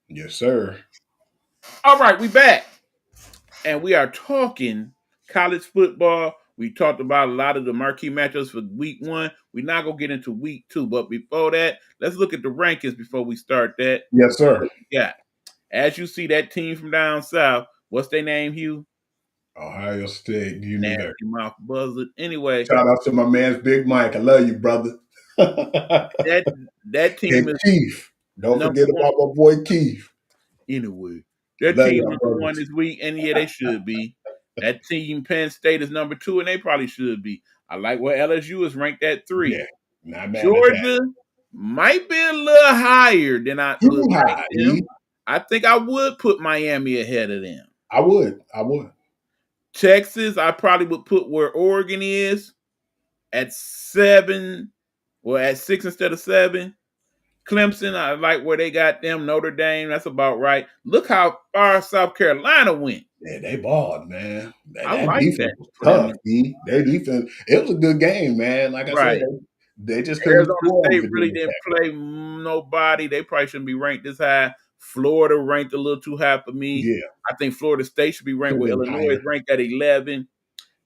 Yes, sir. All right, we back. And we are talking college football. We talked about a lot of the marquee matchups for week 1. We're not going to get into week 2. But before that, let's look at the rankings before we start that. Yes, sir. Yeah. As you see, that team from down south, what's their name, Hugh? Ohio State. You knew Nasty that. mouth buzzard. Anyway, Shout out to my man's Big Mike. I love you, brother. that team And is Keith. Don't number forget 1. about my boy Keith. Anyway, that Love team y'all, number 1 brothers. this week, and yeah, they should be. That team, Penn State, is number 2, and they probably should be. I like where LSU is ranked at 3. Yeah, not mad at that. Georgia might be a little higher than I Too would rank high, them. E. I think I would put Miami ahead of them. I would. Texas, I probably would put where Oregon is at 7, or at 6 instead of 7. Clemson, I like where they got them. Notre Dame, that's about right. Look how far South Carolina went. Yeah, they balled, man. I That like defense that was for them. tough, E. Their defense, it was a good game, man. Like I said, Right. they just couldn't Arizona score on State Virginia really didn't Tech. play nobody. They probably shouldn't be ranked this high. Florida ranked a little too high for me. Yeah, I think Florida State should be ranked Could've where been Illinois is higher. ranked at 11.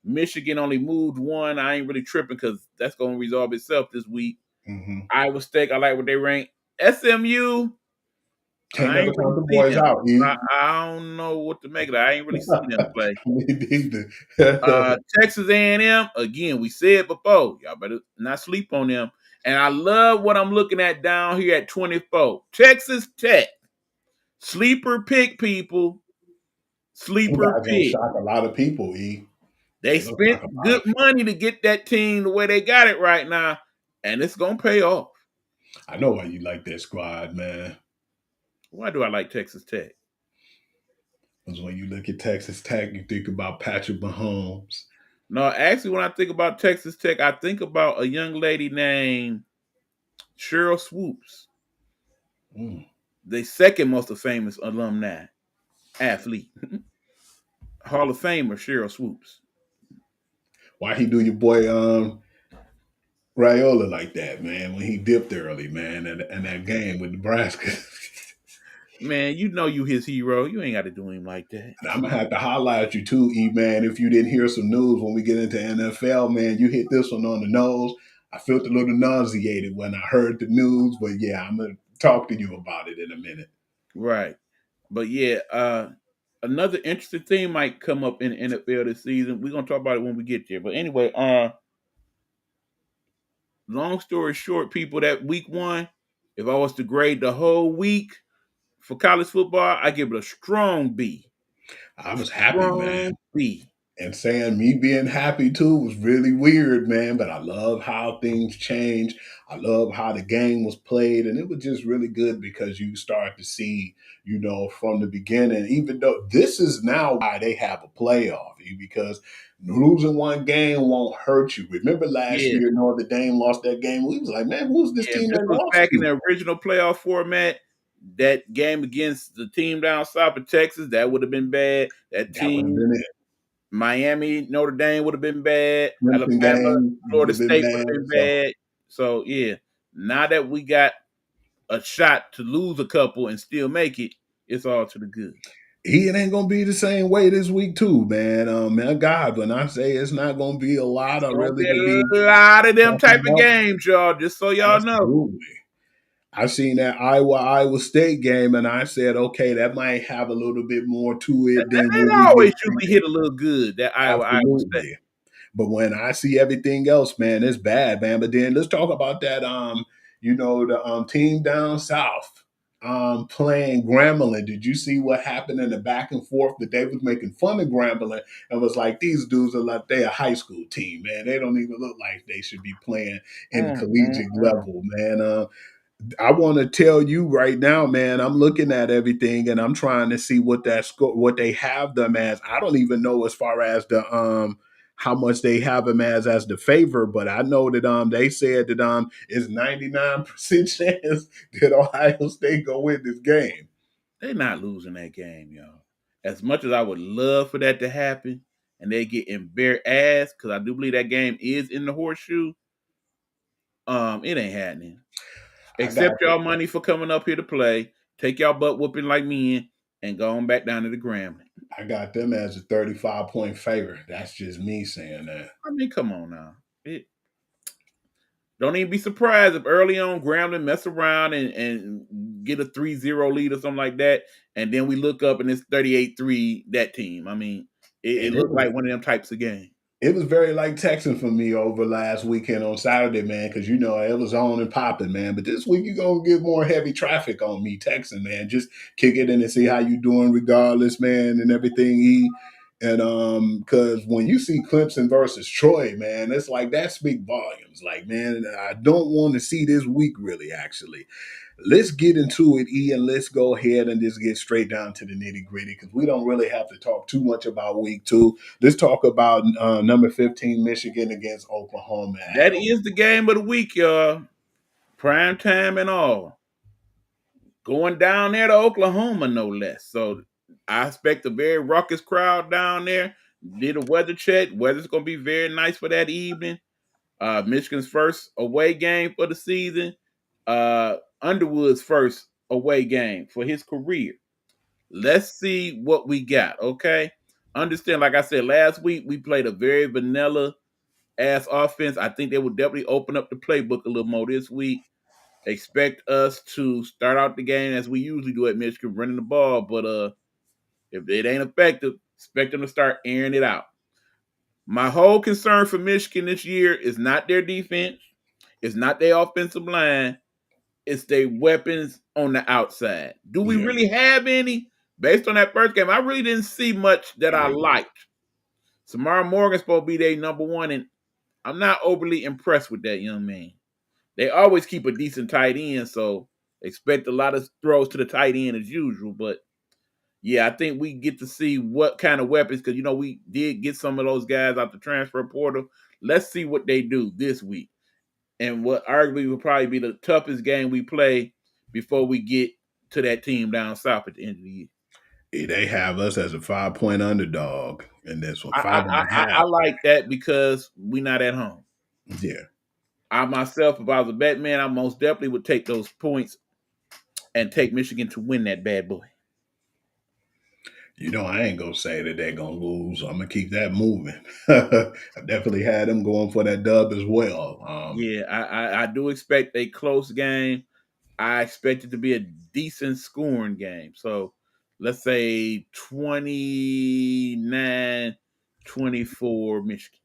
Michigan only moved 1. I ain't really tripping because that's going to resolve itself this week. Mm-hmm. Iowa State, I like what they rank. SMU, Can't I never ain't really count the see boys them. out, E. I don't know what to make of that. I ain't really see them play. Me neither. Texas A&M, again, we said before, y'all better not sleep on them. And I love what I'm looking at down here at 24. Texas Tech, sleeper pick, people. Them Sleeper guys gonna pick. shock a lot of people, E. They They'll spent shock a lot good of people. money to get that team the way they got it right now, and it's going to pay off. I know why you like that squad, man. Why do I like Texas Tech? Because when you look at Texas Tech, you think about Patrick Mahomes. No, actually, when I think about Texas Tech, I think about a young lady named Cheryl Swoops, the second most famous alumni athlete. Hall of Famer Cheryl Swoops. Why he do your boy Raiola like that, man, when he dipped early, man, and that game with Nebraska. Man, you know you his hero. You ain't got to do him like that. And I'm gonna have to highlight you too, E man. If you didn't hear some news when we get into NFL, man, you hit this one on the nose. I felt a little nauseated when I heard the news, but yeah, I'm gonna talk to you about it in a minute. Right. But yeah, another interesting thing might come up in the NFL this season. We're gonna talk about it when we get there. But anyway, long story short, people, that week one, if I was to grade the whole week for college football, I give it a strong B. I was happy, man. Strong B. And saying me being happy too was really weird, man. But I love how things change. I love how the game was played. And it was just really good because you start to see, from the beginning, even though this is now why they have a playoff, because losing one game won't hurt you. Remember last Yeah, year, Notre Dame lost that game. We was like, man, who's this yeah. If team this they was lost back in to? the original playoff format, that game against the team down south of Texas, that would have been bad. That That would have team, been it. Miami, Notre Dame would have been bad. Clemson Alabama, game would Florida have been State would bad. have been So bad. So yeah, now that we got a shot to lose a couple and still make it, it's all to the good. it ain't gonna be the same way this week too, man. Man, God, when I say it's not gonna be a lot It's of gonna really be to be a lot of them talking type of about. games, y'all. Just so y'all know. Absolutely. I seen that Iowa State game, and I said, okay, that might have a little bit more to it than It what we always get usually playing. hit a little good. That Iowa State. Absolutely. But when I see everything else, man, it's bad, man. But then let's talk about that. The team down south playing Grambling. Did you see what happened in the back and forth that they was making fun of Grambling and was like, these dudes are like they a high school team, man. They don't even look like they should be playing in the Mm, mm, collegiate mm. level, man. I want to tell you right now, man, I'm looking at everything and I'm trying to see what that score, what they have them as. I don't even know as far as the how much they have them as the favor, but I know that they said that it's 99% chance that Ohio State go win this game. They're not losing that game, y'all. As much as I would love for that to happen, and they get in bare ass, because I do believe that game is in the horseshoe. It ain't happening. I got Accept y'all money for coming up here to play. Take y'all butt whooping like men, and go on back down to the Grambling. I got them as a 35-point favorite. That's just me saying that. I mean, come on now. Don't even be surprised if early on Grambling mess around and get a 3-0 lead or something like that, and then we look up and it's 38-3 that team. I mean, it And it looked was like one of them types of games. It was very like Texan for me over last weekend on Saturday, man, because it was on and popping, man. But this week you're gonna get more heavy traffic on me, Texan, man. Just kick it in and see how you doing, regardless, man, and everything. And because when you see Clemson versus Troy, man, it's like that speak volumes. Like, man, I don't want to see this week really, actually. Let's get into it, Ian. Let's go ahead and just get straight down to the nitty gritty because we don't really have to talk too much about week two. Let's talk about number 15, Michigan against Oklahoma at That home. is the game of the week, y'all. Prime time and all. Going down there to Oklahoma, no less. So I expect a very raucous crowd down there. Did a weather check. Weather's gonna be very nice for that evening. Michigan's first away game for the season. Underwood's first away game for his career. Let's see what we got. Okay. Understand, like I said last week, we played a very vanilla ass offense. I think they will definitely open up the playbook a little more this week. Expect us to start out the game as we usually do at Michigan, running the ball. But if it ain't effective, expect them to start airing it out. My whole concern for Michigan this year is not their defense, it's not their offensive line, it's their weapons on the outside. Do we Yeah, really have any? Based on that first game, I really didn't see much that I liked. Samara Morgan's supposed to be their number one, and I'm not overly impressed with that young man. They always keep a decent tight end, so expect a lot of throws to the tight end as usual. But yeah, I think we get to see what kind of weapons, because we did get some of those guys out the transfer portal. Let's see what they do this week, and what arguably will probably be the toughest game we play before we get to that team down south at the end of the year. they have us as a 5-point underdog in this one, I, five I, and a I, I half. like that because we're not at home. Yeah, I myself, if I was a bet man, I most definitely would take those points and take Michigan to win that bad boy. I ain't gonna say that they're gonna lose. I'm gonna keep that moving. I definitely had them going for that dub as well. Yeah, I do expect a close game. I expect it to be a decent scoring game. So let's say 29-24 Michigan.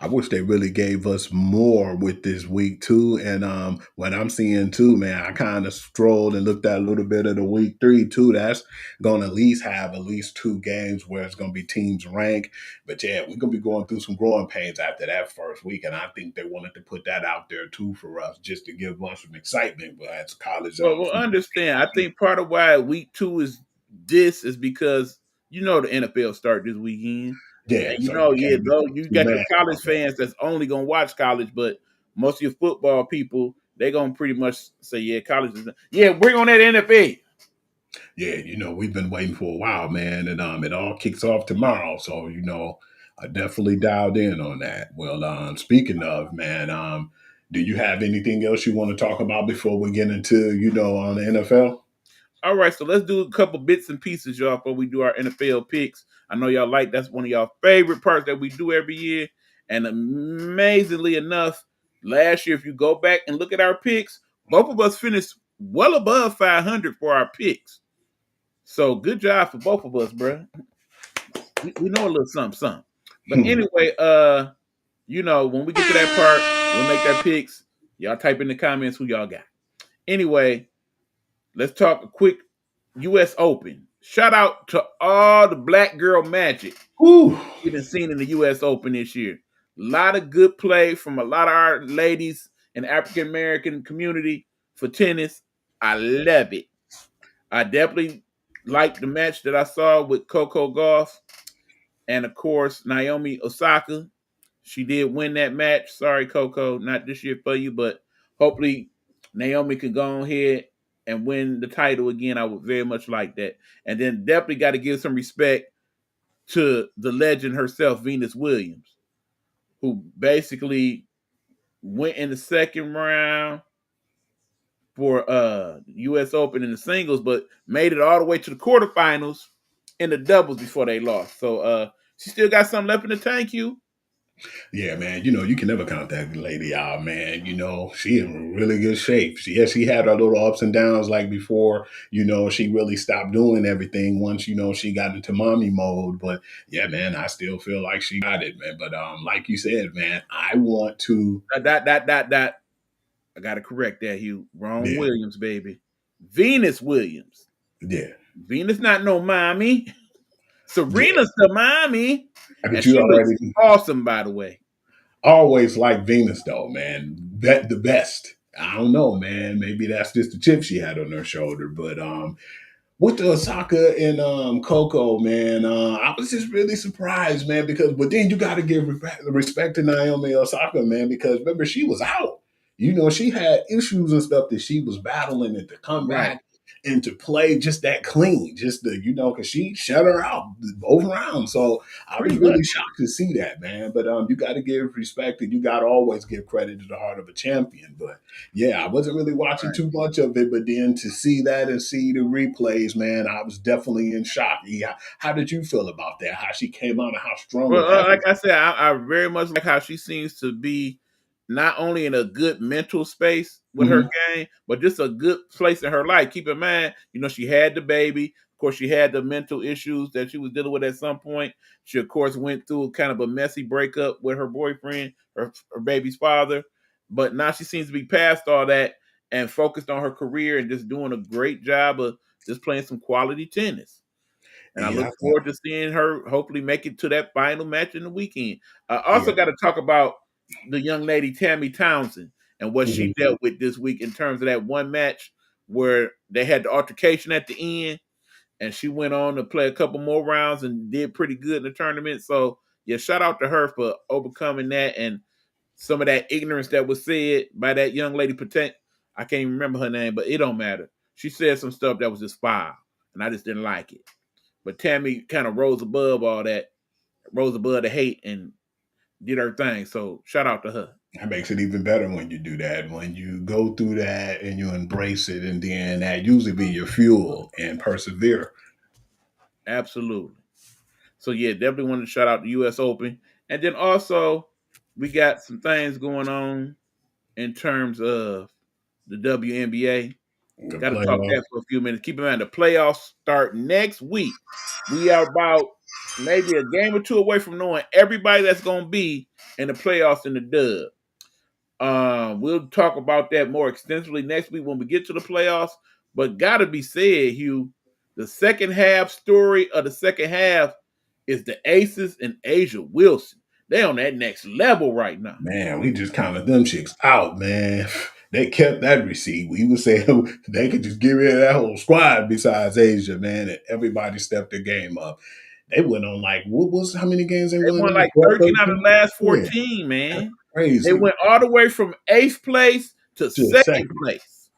I wish they really gave us more with this week too. And what I'm seeing too, man, I kind of strolled and looked at a little bit of the week 3 too. That's gonna at least have at least 2 games where it's gonna be teams ranked. But yeah, we're gonna be going through some growing pains after that first week. And I think they wanted to put that out there too for us just to give us some excitement. But as college Well, understand. I think part of why week 2 is because the NFL start this weekend. And yeah, so you can't be though you too got your mad college about that. fans that's only gonna watch college, but most of your football people, they gonna pretty much say, yeah, college is bring on that NFL. Yeah, we've been waiting for a while, man, and it all kicks off tomorrow. So, I definitely dialed in on that. Well, speaking of, man, do you have anything else you want to talk about before we get into, on the NFL? All right, so let's do a couple bits and pieces, y'all, before we do our NFL picks. I know y'all that's one of y'all favorite parts that we do every year. And amazingly enough, last year, if you go back and look at our picks, both of us finished well above 500 for our picks. So good job for both of us, bro. We know a little something, something. But anyway, when we get to that part, we'll make our picks. Y'all type in the comments who y'all got. Anyway, let's talk a quick U.S. Open. Shout out to all the black girl magic Ooh. we've been seeing in the U.S. Open this year. A lot of good play from a lot of our ladies in the African American community for tennis. I love it. I definitely liked the match that I saw with Coco Gauff and, of course, Naomi Osaka. She did win that match. Sorry, Coco, not this year for you, but hopefully Naomi can go ahead and win the title again. I would very much like that. And then definitely got to give some respect to the legend herself, Venus Williams, who basically went in the second round for U.S. Open in the singles, but made it all the way to the quarterfinals in the doubles before they lost. So she still got something left in the tank, you. Yeah, man. You can never count that lady out, man. She in really good shape. She had her little ups and downs like before, she really stopped doing everything once, she got into mommy mode. But yeah, man, I still feel like she got it, man. But like you said, man, I want to That. I gotta correct that, Hugh. Wrong yeah, Williams, baby. Venus Williams. yeah, Venus not no mommy. yeah. Serena's the mommy. But And you she looks already awesome, by the way. always like Venus though, man. Bet the best. I don't know, man. Maybe that's just the chip she had on her shoulder. But with the Osaka and Coco, man, I was just really surprised, man, but then you got to give respect to Naomi Osaka, man, because remember, she was out. She had issues and stuff that she was battling and to come Right. back and to play just that clean, just because she shut her out both rounds. So I was Pretty really much. shocked to see that, man. But you got to give respect and you got to always give credit to the heart of a champion. But yeah, I wasn't really watching too much of it, but then to see that and see the replays, man, I was definitely in shock. Yeah, how did you feel about that? How she came out and how strong Well, and happy? like I said, I very much like how she seems to be not only in a good mental space with her Mhm. game, but just a good place in her life. Keep in mind, she had the baby. Of course, she had the mental issues that she was dealing with at some point. She, of course, went through kind of a messy breakup with her boyfriend, her baby's father. But now she seems to be past all that and focused on her career and just doing a great job of just playing some quality tennis. And I Yeah, look forward to seeing her hopefully make it to that final match in the weekend. I yeah. also got to talk about the young lady Tammy Townsend and what she Mhm. dealt with this week in terms of that one match where they had the altercation at the end, and she went on to play a couple more rounds and did pretty good in the tournament. So yeah, shout out to her for overcoming that and some of that ignorance that was said by that young lady. I can't even remember her name, but it don't matter. She said some stuff that was just foul, and I just didn't like it. But Tammy kind of rose above all that, rose above the hate and did her thing. So shout out to her. That makes it even better when you do that. When you go through that and you embrace it, and then that usually be your fuel and persevere. Absolutely. So yeah, definitely want to shout out the U.S. Open, and then also we got some things going on in terms of the WNBA. The Got to talk playoff. that for a few minutes. Keep in mind the playoffs start next week. We are about maybe a game or two away from knowing everybody that's going to be in the playoffs in the dub. We'll talk about that more extensively next week when we get to the playoffs. But gotta be said, Hugh, the second half story of the second half is the Aces and Asia Wilson. They on that next level right now. Man, we just counted them chicks out, man. They kept that receipt. We would say they could just get rid of that whole squad besides Asia, man, and everybody stepped their game up. They went on like what was how many games they They won? won It was like 12, 13 out of the 13? last Yeah, 14, that's man. They crazy. went all the way from eighth place to Just second second. place.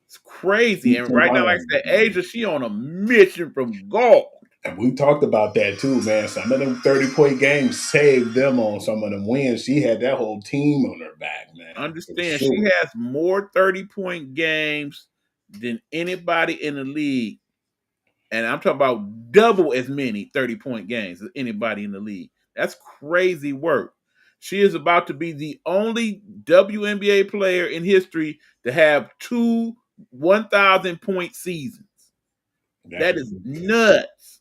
It's crazy. We And talked right now, like I said, Asia, she on a mission from gold. and we talked about that too, man. Some of them 30-point games saved them on some of them wins. She had that whole team on her back, man, for Understand, she sure. has more 30-point games than anybody in the league. And I'm talking about double as many 30-point games as anybody in the league. That's crazy work. She is about to be the only WNBA player in history to have two 1,000-point seasons. That's That is ridiculous. nuts.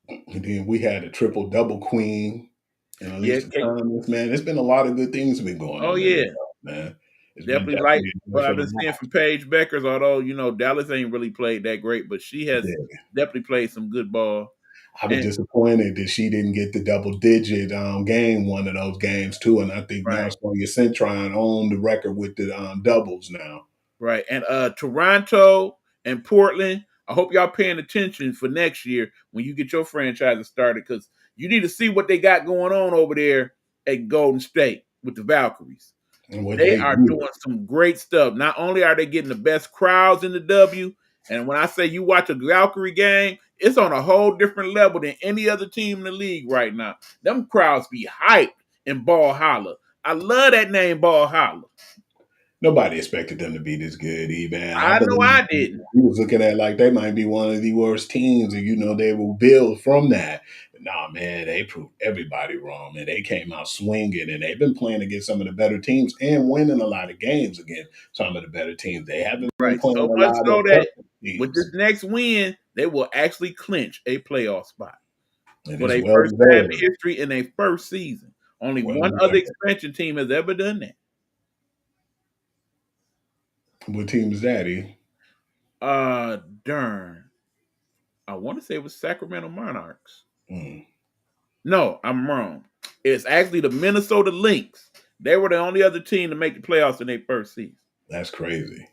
And then we had a triple double queen and Yeah, Alicia Thomas, man. There's been a lot of good things been going oh on in the yeah. South, man. It's been Definitely like definitely a joy what for I've the been seeing watch. from Paige Beckers, although, Dallas ain't really played that great, but she has Yeah. definitely played some good ball. I was And disappointed that she didn't get the double digit game one of those games too. And I think now right, Sonia Centron owned the record with the doubles now. right. And Toronto and Portland, I hope y'all paying attention for next year when you get your franchises started, because you need to see what they got going on over there at Golden State with the Valkyries. And what They they are do. doing some great stuff. Not only are they getting the best crowds in the W, and when I say you watch a Valkyrie game, it's on a whole different level than any other team in the league right now. Them crowds be hyped in Ball Holler. I love that name, Ball Holler. Nobody expected them to be this good, man. I I know believe I didn't. he was looking at like they might be one of the worst teams, and they will build from that. But nah, man, they proved everybody wrong, and they came out swinging, and they've been playing against some of the better teams and winning a lot of games against some of the better teams. They haven't been Right. playing So a much lot so of that perfect with this teams, next win, they will actually clinch a playoff spot and for it's their well first time in deserved. history in their first season. Only Well one other deserved. expansion team has ever done that. What team is that? Darn. I want to say it was Sacramento Monarchs. Mm, No, I'm wrong. It's actually the Minnesota Lynx. They were the only other team to make the playoffs in their first season. that's crazy.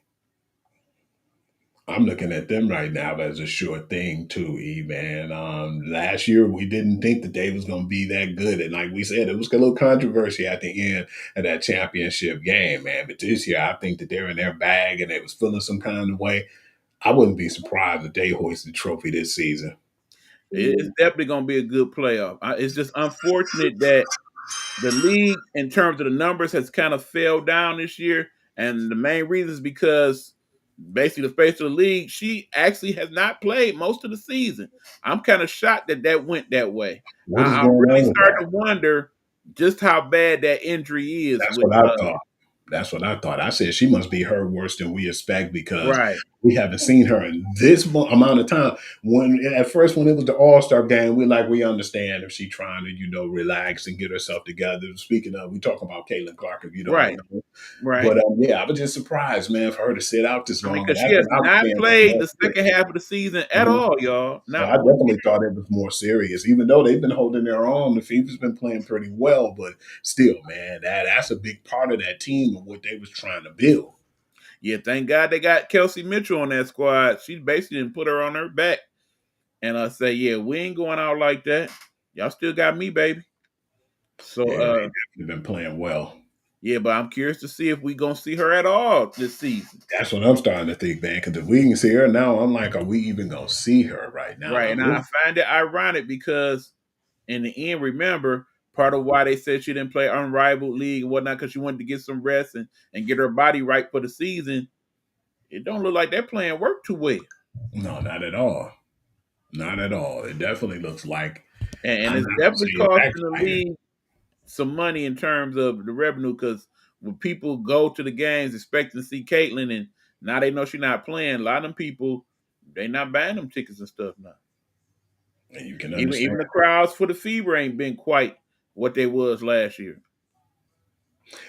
I'm looking at them right now as a sure thing too, man. Last year we didn't think that they was going to be that good, and like we said, it was a little controversy at the end of that championship game, man. But this year, I think that they're in their bag and they was feeling some kind of way. I wouldn't be surprised if they hoist the trophy this season. It's definitely going to be a good playoff. It's just unfortunate that the league, in terms of the numbers, has kind of fell down this year. And the main reason is because basically the face of the league, she actually has not played most of the season. I'm kind of shocked that that went that way. What is I'm going really on with starting that? to wonder just how bad that injury is That's with what I thought. That's what I thought. I said she must be hurt worse than we expect because right. we haven't seen her in this amount of time. When at first, when it was the All Star game, we understand if she's trying to relax and get herself together. Speaking of, we talk about Caitlin Clark if you don't Right. know, Right. but yeah, I was just surprised, man, for her to sit out this I mean, long. because That's she has what I was not saying was played more the second serious. half of the season at Mhm. all, y'all. So Not I one. definitely thought it was more serious, even though they've been holding their own. The FIFA's been playing pretty well, but still, man, that's a big part of that team and what they was trying to build. Yeah, thank God they got Kelsey Mitchell on that squad. She basically didn't put her on her back and say, yeah, we ain't going out like that. Y'all still got me, baby. So, Yeah, they definitely been playing well. yeah, but I'm curious to see if we gonna see her at all this season. That's what I'm starting to think, man. Because if we can see her now, I'm like, are we even gonna see her right now? Right. And I find it ironic because in the end, remember, part of why they said she didn't play unrivaled league and whatnot because she wanted to get some rest and get her body right for the season. It don't look like they're playing work too well. No, not at all. Not at all. It definitely looks like And I'm it's not gonna say definitely it's costing the backsliding. league some money in terms of the revenue because when people go to the games expecting to see Caitlyn and now they know she's not playing, a lot of them people they not buying them tickets and stuff now. And you can Even understand. the crowds for the Fever ain't been quite what they was last year.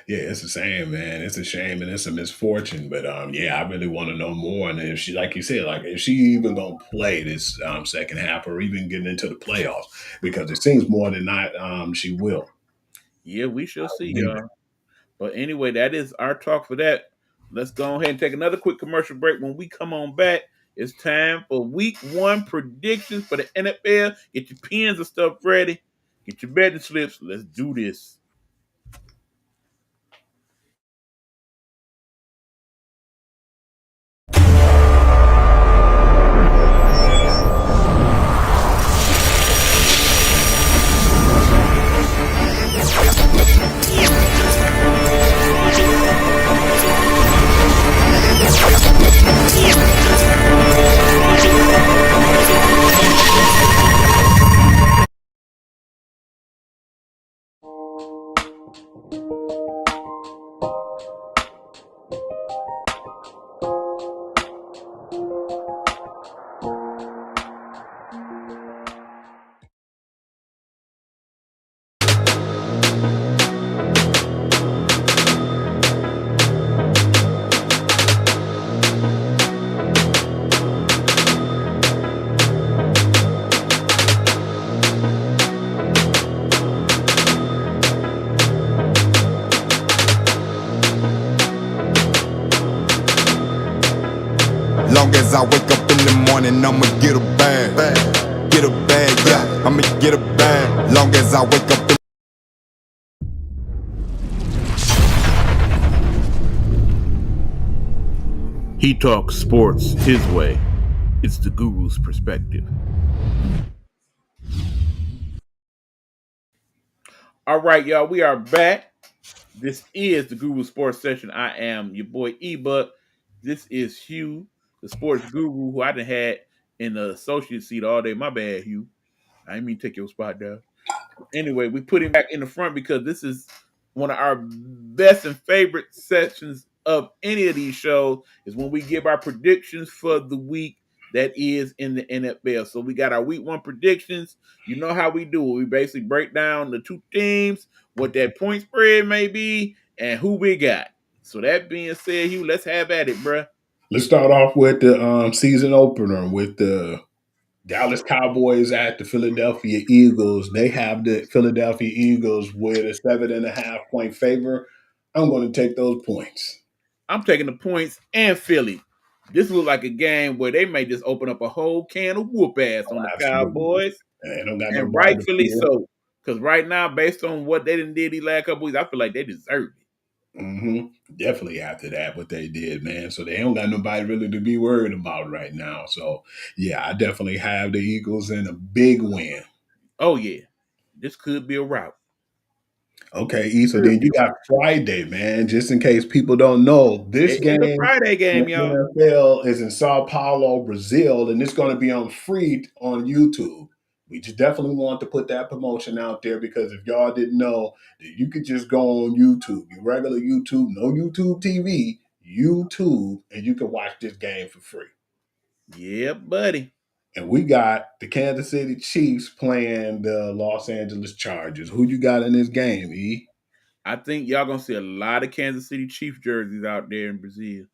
Yeah, it's a shame, man. It's a shame and it's a misfortune. But yeah, I really want to know more. And if she, like you said, like if she even gonna play this second half or even getting into the playoffs, because it seems more than not she will. Yeah, we shall see, Believe it. y'all. But anyway, that is our talk for that. Let's go ahead and take another quick commercial break. When we come on back, it's time for week one predictions for the NFL. Get your pens and stuff ready. Get your betting slips. Let's do this. Long as I wake up in the morning, I'ma get a bag. Get a bag, yeah, I'ma get a bag. Long as I wake up in He talks sports his way. It's the Guru's perspective. All right, y'all, we are back. This is the Guru Sports Session. I am your boy E-Buck. This is Hugh, the sports guru who I done had in the associate seat all day. My bad, Hugh. I didn't mean to take your spot down. Anyway, we put him back in the front because this is one of our best and favorite sessions of any of these shows is when we give our predictions for the week that is in the NFL. So we got our week one predictions. You know how we do it. We basically break down the two teams, what that point spread may be, and who we got. So that being said, Hugh, let's have at it, bruh. Let's start off with the season opener with the Dallas Cowboys at the Philadelphia Eagles. They have the Philadelphia Eagles with a 7.5 point favor. I'm going to take those points. I'm taking the points and Philly. This looks like a game where they may just open up a whole can of whoop ass Oh, on the absolutely. Cowboys. And they don't got And nobody to rightfully fear. so. Because right now, based on what they done did these last couple weeks, I feel like they deserve it. Definitely after that, what they did, man. So they don't got nobody really to be worried about right now. So yeah, I definitely have the Eagles in a big win. Oh, yeah. This could be a route. Okay, E. So Could then be you a got route. Friday, man. Just in case people don't know, this It is a game Friday in game, y'all. NFL is in Sao Paulo, Brazil, and it's going to be on free on YouTube. We just definitely want to put that promotion out there because if y'all didn't know, that you could just go on YouTube, your regular YouTube, no YouTube TV, YouTube, and you can watch this game for free. Yeah, buddy. And we got the Kansas City Chiefs playing the Los Angeles Chargers. Who you got in this game, E? I think y'all going to see a lot of Kansas City Chief jerseys out there in Brazil.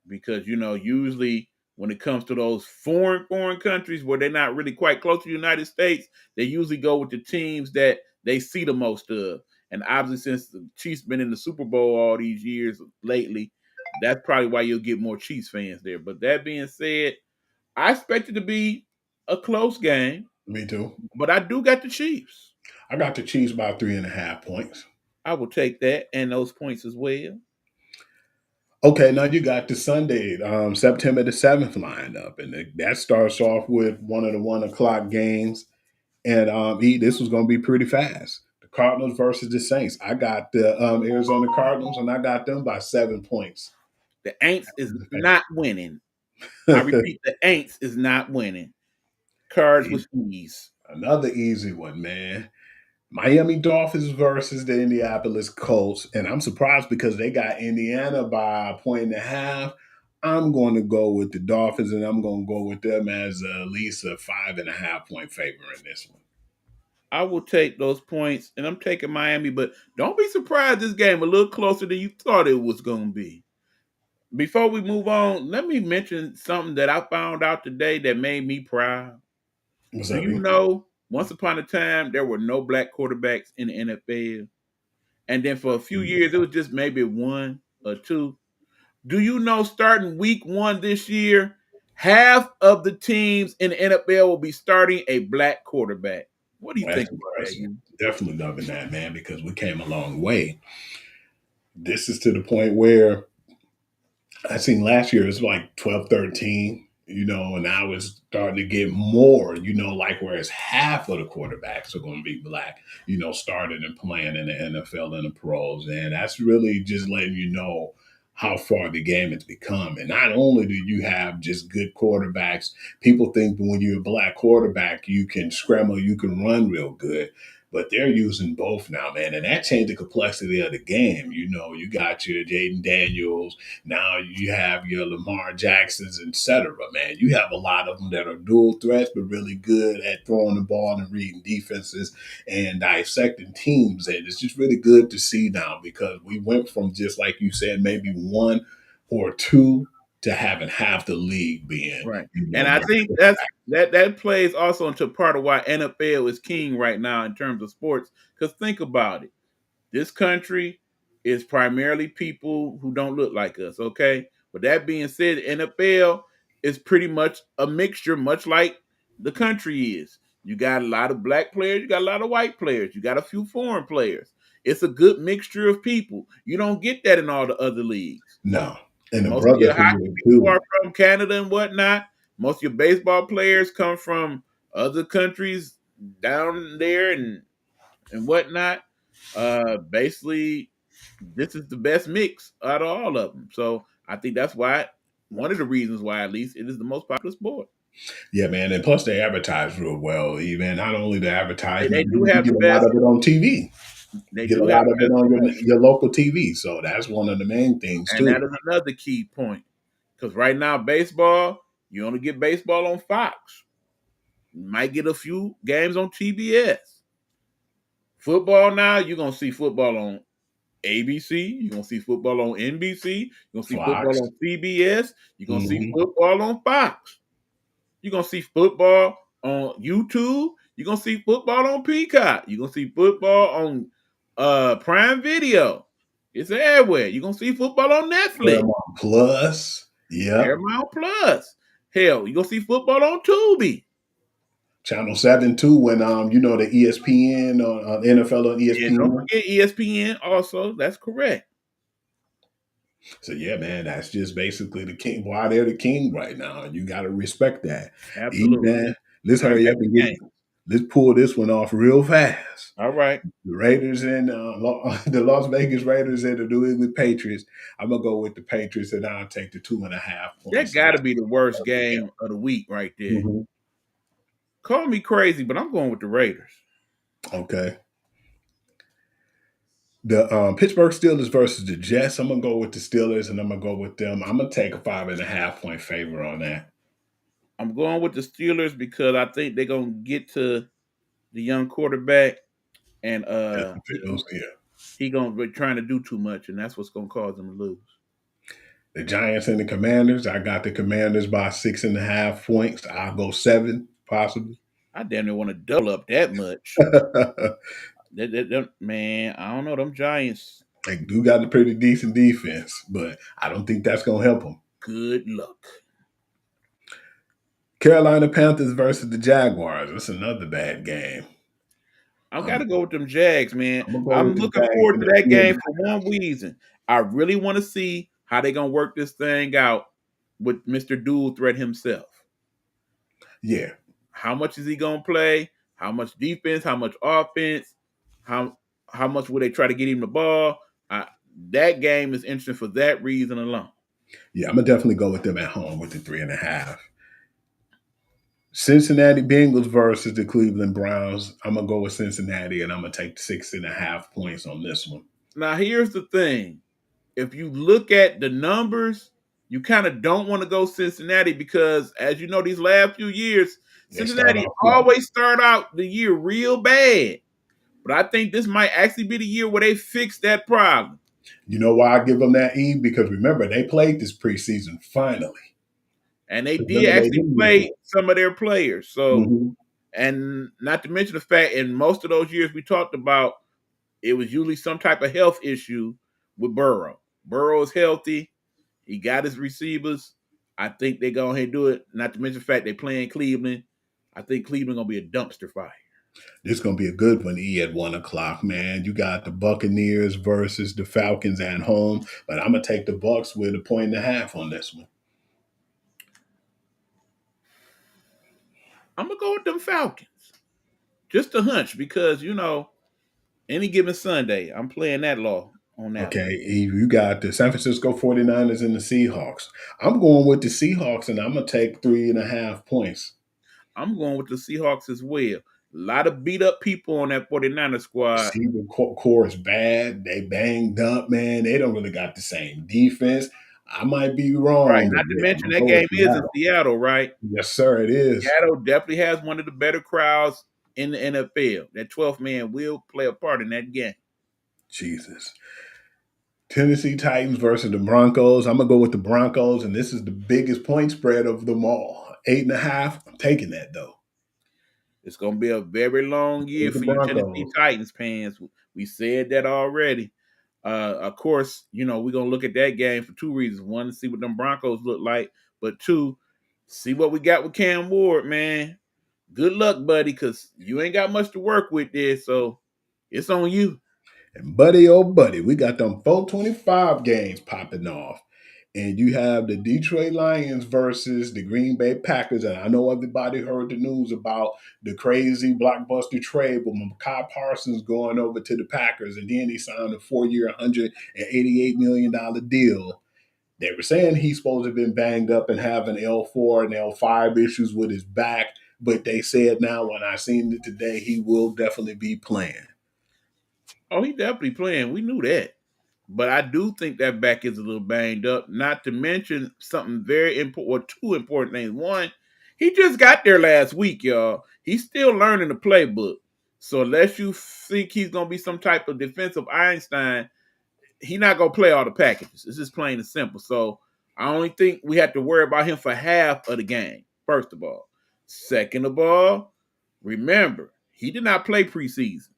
Because, usually when it comes to those foreign countries where they're not really quite close to the United States, they usually go with the teams that they see the most of. And obviously, since the Chiefs been in the Super Bowl all these years lately, that's probably why you'll get more Chiefs fans there. But that being said, I expect it to be a close game, Me too. but I do got the Chiefs. I got the Chiefs by 3.5 points. I will take that and those points as well. Okay, now you got the Sunday, September the 7th lineup, and that starts off with one of the 1 o'clock games. And this was going to be pretty fast. Cardinals versus the Saints. I got the Arizona Cardinals, and I got them by 7 points. The Aints is not winning. I repeat, the Aints is not winning. Cards with ease. Another easy one, man. Miami Dolphins versus the Indianapolis Colts. And I'm surprised because they got Indiana by a point and a half. I'm going to go with the Dolphins, and I'm going to go with them as at least a 5.5 point favorite in this one. I will take those points, and I'm taking Miami, but don't be surprised this game a little closer than you thought it was going to be. Before we move on, let me mention something that I found out today that made me proud. What's Do up, you man? know, once upon a time, there were no black quarterbacks in the NFL? And then for a few years, it was just maybe one or two. Do you know, starting week 1 this year, half of the teams in the NFL will be starting a black quarterback? What do you That's think about that? impressive. Definitely loving that, man, because we came a long way. This is to the point where I seen last year it was like 12, 13, and now it's starting to get more, like whereas half of the quarterbacks are going to be black, starting and playing in the NFL and the pros. And that's really just letting you know how far the game has become. And not only do you have just good quarterbacks, people think that when you're a black quarterback, you can scramble, you can run real good. But they're using both now, man. And that changed the complexity of the game. You got your Jaden Daniels, now you have your Lamar Jacksons, etc. Man, you have a lot of them that are dual threats, but really good at throwing the ball and reading defenses and dissecting teams. And it's just really good to see now because we went from just like you said, maybe one or two to having half the league being, Right. And I think that plays also into part of why NFL is king right now in terms of sports. Because think about it. This country is primarily people who don't look like us, okay? But that being said, NFL is pretty much a mixture, much like the country is. You got a lot of black players, you got a lot of white players, you got a few foreign players. It's a good mixture of people. You don't get that in all the other leagues. No. And the Most of your hockey brotherhood people too. are from Canada and whatnot. Most of your baseball players come from other countries down there and whatnot. Basically, this is the best mix out of all of them. So I think that's why one of the reasons why at least it is the most popular sport. Yeah, man. And plus they advertise real well. Even not only the They advertisement, do you have get the a lot best. of it on TV. They Get a do have lot the of it best on promotion, your local TV. So that's one of the main things and too. that is another key point. Because right now, baseball, you only get baseball on Fox. You might get a few games on TBS. Football now, you're gonna see football on ABC. You're gonna see football on NBC. You're gonna see football Fox. on CBS. You're gonna see Hmm. football on Fox. You're gonna see football on YouTube. You're gonna see football on Peacock. You're gonna see football on Prime Video. It's everywhere. You're gonna see football on Netflix, Paramount Plus. Yep. Paramount Plus. Hell, you're gonna see football on Tubi. Channel 7 too, when the ESPN on NFL on And don't ESPN. forget ESPN also. That's correct. So yeah, man, that's just basically the king. Why they're the king right now. And you gotta respect that. Absolutely. Man, let's Bring hurry back up and the get game. let's pull this one off real fast. All right. The Raiders and the Las Vegas Raiders and the New England Patriots. I'm gonna go with the Patriots, and I'll take the 2.5 That points. got to be the worst game of the week right there. Mhm. Call me crazy, but I'm going with the Raiders. Okay. The Pittsburgh Steelers versus the Jets. I'm gonna go with the Steelers, and I'm gonna go with them. I'm gonna take a 5.5 point favor on that. I'm going with the Steelers because I think they're gonna get to the young quarterback, and Justin Fields, yeah. he gonna be trying to do too much, and that's what's gonna cause them to lose. The Giants and the Commanders. I got the Commanders by 6.5 points. I'll go 7, possibly. I damn near want to double up that much. Man, I don't know them Giants. They do got a pretty decent defense, but I don't think that's gonna help them. Good luck. Carolina Panthers versus the Jaguars. That's another bad game. I gotta go with them Jags, man. I'm gonna go I'm with the looking Jags forward in to the that game end. for one reason. I really want to see how they gonna work this thing out with Mr. Dual Threat himself. Yeah. How much is he gonna play? How much defense? How much offense? How how much will they try to get him the ball? That game is interesting for that reason alone. Yeah, I'm gonna definitely go with them at home with the 3.5. Cincinnati Bengals versus the Cleveland Browns. I'm gonna go with Cincinnati, and I'm gonna take 6.5 points on this one. Now, here's the thing. If you look at the numbers, you kind of don't want to go Cincinnati because, as you know, these last few years, They start Cincinnati off slow. always start out the year real bad. But I think this might actually be the year where they fix that problem. You know why I give them that E? Because remember, they played this preseason finally. And they did Remember, they actually didn't play before. some of their players. So, Mm-hmm. and not to mention the fact, in most of those years we talked about, it was usually some type of health issue with Burrow. Burrow is healthy. He got his receivers. I think they go ahead and do it. Not to mention the fact they play in Cleveland. I think Cleveland going to be a dumpster fire. This is gonna be a good one, E, at 1 o'clock, man. You got the Buccaneers versus the Falcons at home, but I'm gonna take the Bucks with 1.5 on this one. I'm going to go with them Falcons. Just a hunch because, any given Sunday, I'm playing that law on that one. Okay, E, you got the San Francisco 49ers and the Seahawks. I'm going with the Seahawks, and I'm gonna take 3.5 points. I'm going with the Seahawks as well. A lot of beat up people on that 49er squad. Receiver core is bad. They banged up, man. They don't really got the same defense. I might be Right. wrong, but Not to yeah, I'm mention gonna that go with game is in Seattle. Seattle, right? Yes, sir, it is. Seattle definitely has one of the better crowds in the NFL. That 12th man will play a part in that game. Jesus. Tennessee Titans versus the Broncos. I'm gonna go with the Broncos, and this is the biggest point spread of them all. 8.5. I'm taking that though. It's going to be a very long year Take the for you Tennessee Broncos. Titans fans. We said that already. Of course, we're going to look at that game for two reasons. One, to see what them Broncos look like. But two, see what we got with Cam Ward, man. Good luck, buddy, because you ain't got much to work with there. So it's on you. And buddy, oh buddy, we got them 425 games popping off. And you have the Detroit Lions versus the Green Bay Packers. And I know everybody heard the news about the crazy blockbuster trade with Micah Parsons going over to the Packers. And then he signed a 4-year, $188 million deal. They were saying he's supposed to have been banged up and having L4 and L5 issues with his back. But they said now, when I seen it today, he will definitely be playing. Oh, he definitely playing. We knew that. But I do think that back is a little banged up. Not to mention something very important, or two important things. One, he just got there last week, y'all. He's still learning the playbook. So unless you think he's going to be some type of defensive Einstein, he's not going to play all the packages. It's just plain and simple. So I only think we have to worry about him for half of the game, first of all. Second of all, remember, he did not play preseason,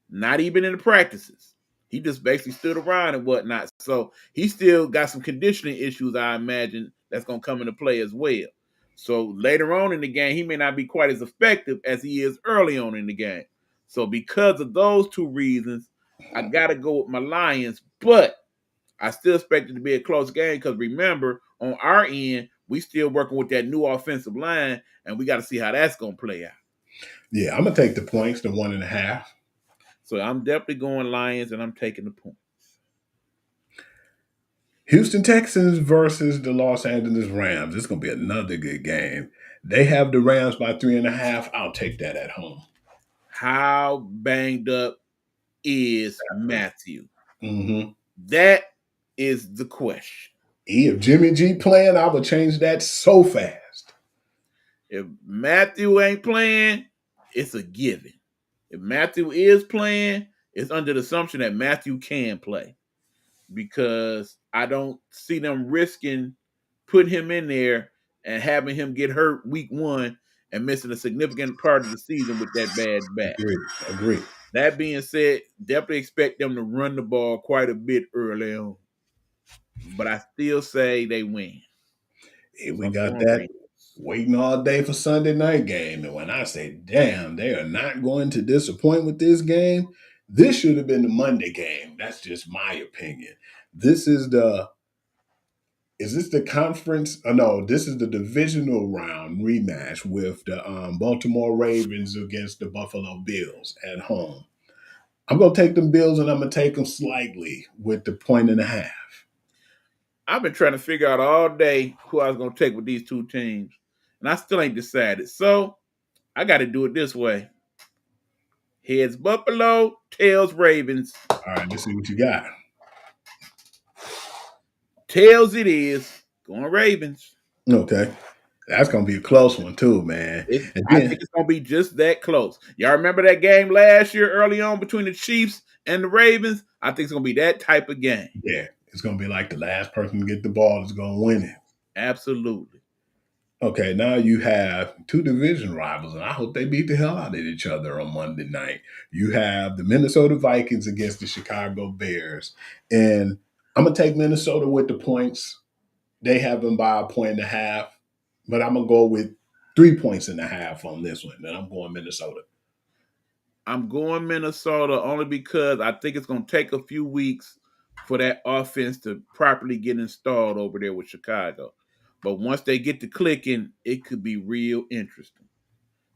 not even in the practices. He just basically stood around and whatnot. So he still got some conditioning issues, I imagine, that's going to come into play as well. So later on in the game, he may not be quite as effective as he is early on in the game. So because of those two reasons, I got to go with my Lions. But I still expect it to be a close game because remember, on our end, we still working with that new offensive line, and we got to see how that's going to play out. Yeah, I'm going to take the points, the 1.5. So I'm definitely going Lions, and I'm taking the point. Houston Texans versus the Los Angeles Rams. It's going to be another good game. They have the Rams by 3.5. I'll take that at home. How banged up is Matthew? Mm-hmm. That is the question. If Jimmy G playing, I would change that so fast. If Matthew ain't playing, it's a given. If Matthew is playing, it's under the assumption that Matthew can play. Because I don't see them risking putting him in there and having him get hurt week one and missing a significant part of the season with that bad back. Agree. That being said, definitely expect them to run the ball quite a bit early on. But I still say they win. Hey, we got that waiting all day for Sunday night game. And when I say, damn, they are not going to disappoint with this game, this should have been the Monday game. That's just my opinion. This is the conference? No, this is the divisional round rematch with the Baltimore Ravens against the Buffalo Bills at home. I'm gonna take them Bills, and I'm gonna take them slightly with the 1.5. I've been trying to figure out all day who I was going to take with these two teams, and I still ain't decided. So I got to do it this way: heads Buffalo, tails Ravens. All right, let's see what you got. Tails it is. Going Ravens. Okay, that's gonna be a close one too, man. And I then, think it's going to be just that close. Y'all remember that game last year early on between the Chiefs and the Ravens? I think it's going to be that type of game. yeah, it's gonna be like the last person to get the ball is gonna win it. Absolutely. Okay, now you have two division rivals, and I hope they beat the hell out of each other on Monday night. You have the Minnesota Vikings against the Chicago Bears, and I'm gonna take Minnesota with the points. They have them by 1.5, but I'm gonna go with 3.5 points on this one, and I'm going Minnesota. I'm going Minnesota only because I think it's going to take a few weeks for that offense to properly get installed over there with Chicago. But once they get to clicking, it could be real interesting.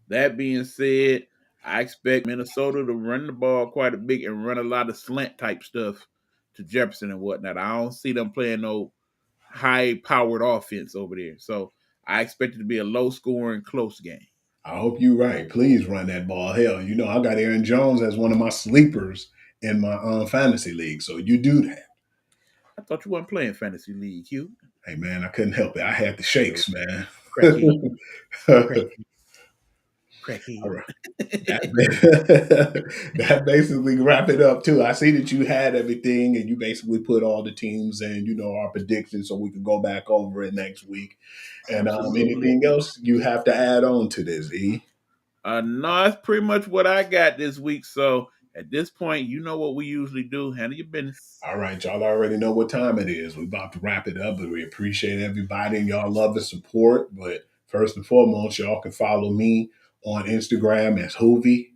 That being said, I expect Minnesota to run the ball quite a bit and run a lot of slant type stuff to Jefferson and whatnot. I don't see them playing no high powered offense over there. So I expect it to be a low scoring, close game. I hope you're right. Please run that ball. Hell, you know I got Aaron Jones as one of my sleepers in my fantasy league, so you do that. I thought you weren't playing fantasy league, Hugh. Hey man, I couldn't help it. I had the shakes, man. Crackhead. All Crackhead. right. That basically wrap it up too. I see that you had everything and you basically put all the teams and our predictions so we can go back over it next week. And Absolutely. anything else you have to add on to this, E? No, that's pretty much what I got this week. So at this point, you know what we usually do. Handle your business. All right, y'all already know what time it is. We're about to wrap it up, but we appreciate everybody and y'all love and support. But first and foremost, y'all can follow me on Instagram as Hoovy.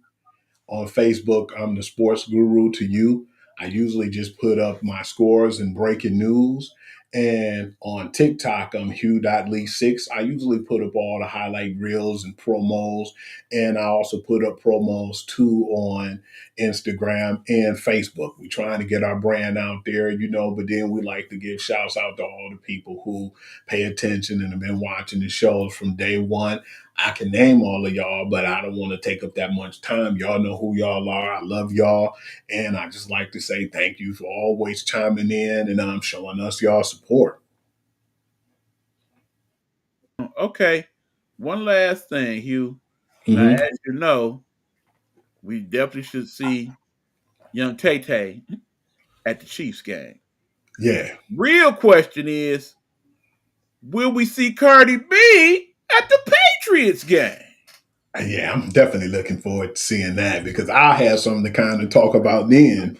On Facebook, I'm the sports guru to you. I usually just put up my scores and breaking news. And on TikTok, I'm Hugh.Lee6. I usually put up all the highlight reels and promos. And I also put up promos too on Instagram and Facebook. We're trying to get our brand out there, but then we like to give shouts out to all the people who pay attention and have been watching the shows from day one. I can name all of y'all, but I don't want to take up that much time. Y'all know who y'all are. I love y'all. And I just like to say thank you for always chiming in and showing us y'all support. Okay. One last thing, Hugh. Now, Mm-hmm. as you know, we definitely should see young Tay Tay at the Chiefs game. Yeah. Real question is, will we see Cardi B at the Patriots game? Yeah, I'm definitely looking forward to seeing that because I have something to kind of talk about then.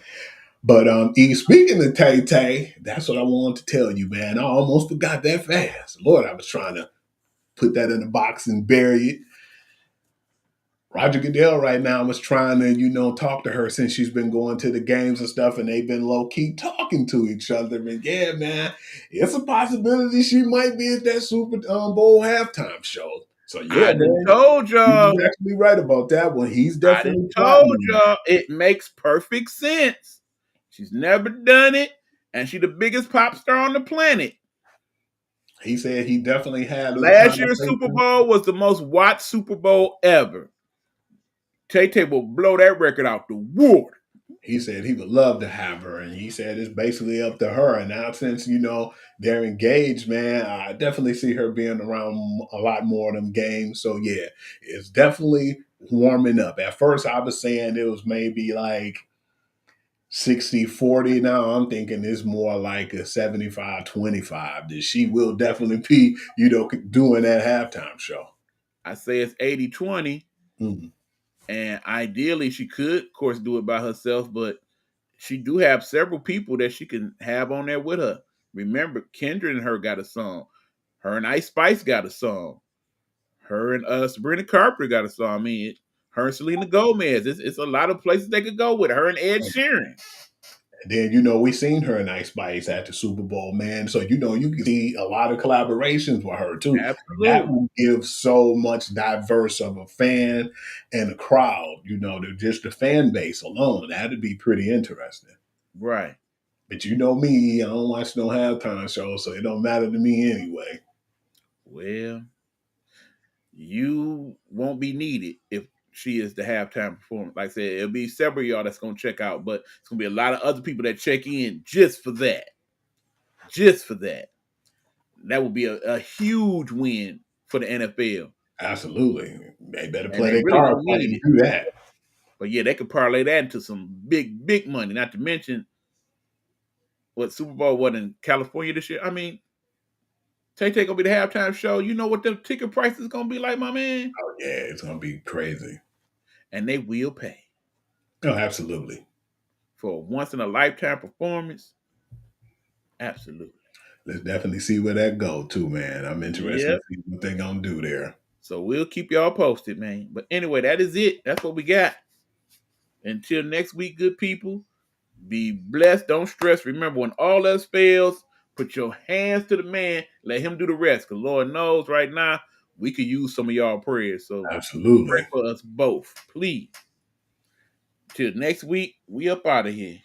But speaking of Tay Tay, that's what I wanted to tell you, man. I almost forgot that fast. Lord, I was trying to put that in a box and bury it. Roger Goodell right now was trying to, talk to her since she's been going to the games and stuff, and they've been low key talking to each other. And yeah, man, it's a possibility she might be at that Super Bowl halftime show. So yeah, I done man, told y'all. you're actually right about that one. He's I done definitely told plotting. y'all. It makes perfect sense. She's never done it, and she's the biggest pop star on the planet. He said he definitely had those Last year's Super conversations. Bowl was the most watched Super Bowl ever. Tay Tay will blow that record out the water. He said he would love to have her, and he said it's basically up to her. And now, since they're engaged, man, I definitely see her being around a lot more of them games. So yeah, it's definitely warming up. At first, I was saying it was maybe like 60-40. Now I'm thinking it's more like a 75-25. That she will definitely be, doing that halftime show. I say it's 80-20. Mhm. And ideally, she could, of course, do it by herself, but she do have several people that she can have on there with her. Remember, Kendra and her got a song. Her and Ice Spice got a song. Her and Sabrina Carpenter got a song. I mean, her and Selena Gomez. It's a lot of places they could go with her and Ed Sheeran. And then, you know, we seen her in Ice Spice at the Super Bowl, man. So, you know, you can see a lot of collaborations with her too. And that Absolutely. will give so much diverse of a fan and a crowd, you know, to just the fan base alone. That'd be pretty interesting. Right. But you know me, I don't watch no halftime shows, so it don't matter to me anyway. Well, you won't be needed if she is the halftime performer. Like I said, it'll be several of y'all that's gonna check out, but it's gonna be a lot of other people that check in just for that. Just for that. That would be a huge win for the NFL. Absolutely. They better And play they their really cards don't right need and it. do that. But yeah, they could parlay that into some big, big money. Not to mention what Super Bowl was in California this year. I mean, Tay Tay gonna be the halftime show. You know what the ticket price is gonna be like, my man? Oh, yeah, it's going to be crazy. And they will pay Oh, absolutely. for a once in a lifetime performance. Absolutely. Let's definitely see where that go too, man. I'm interested Yep. to see what they're going to do there. So we'll keep y'all posted, man. But anyway, that is it. That's what we got. Until next week, good people. Be blessed. Don't stress. Remember, when all else fails, put your hands to the man. Let him do the rest. Because Lord knows right now, we could use some of y'all prayers. So pray Absolutely. for us both, please. Till next week, we up out of here.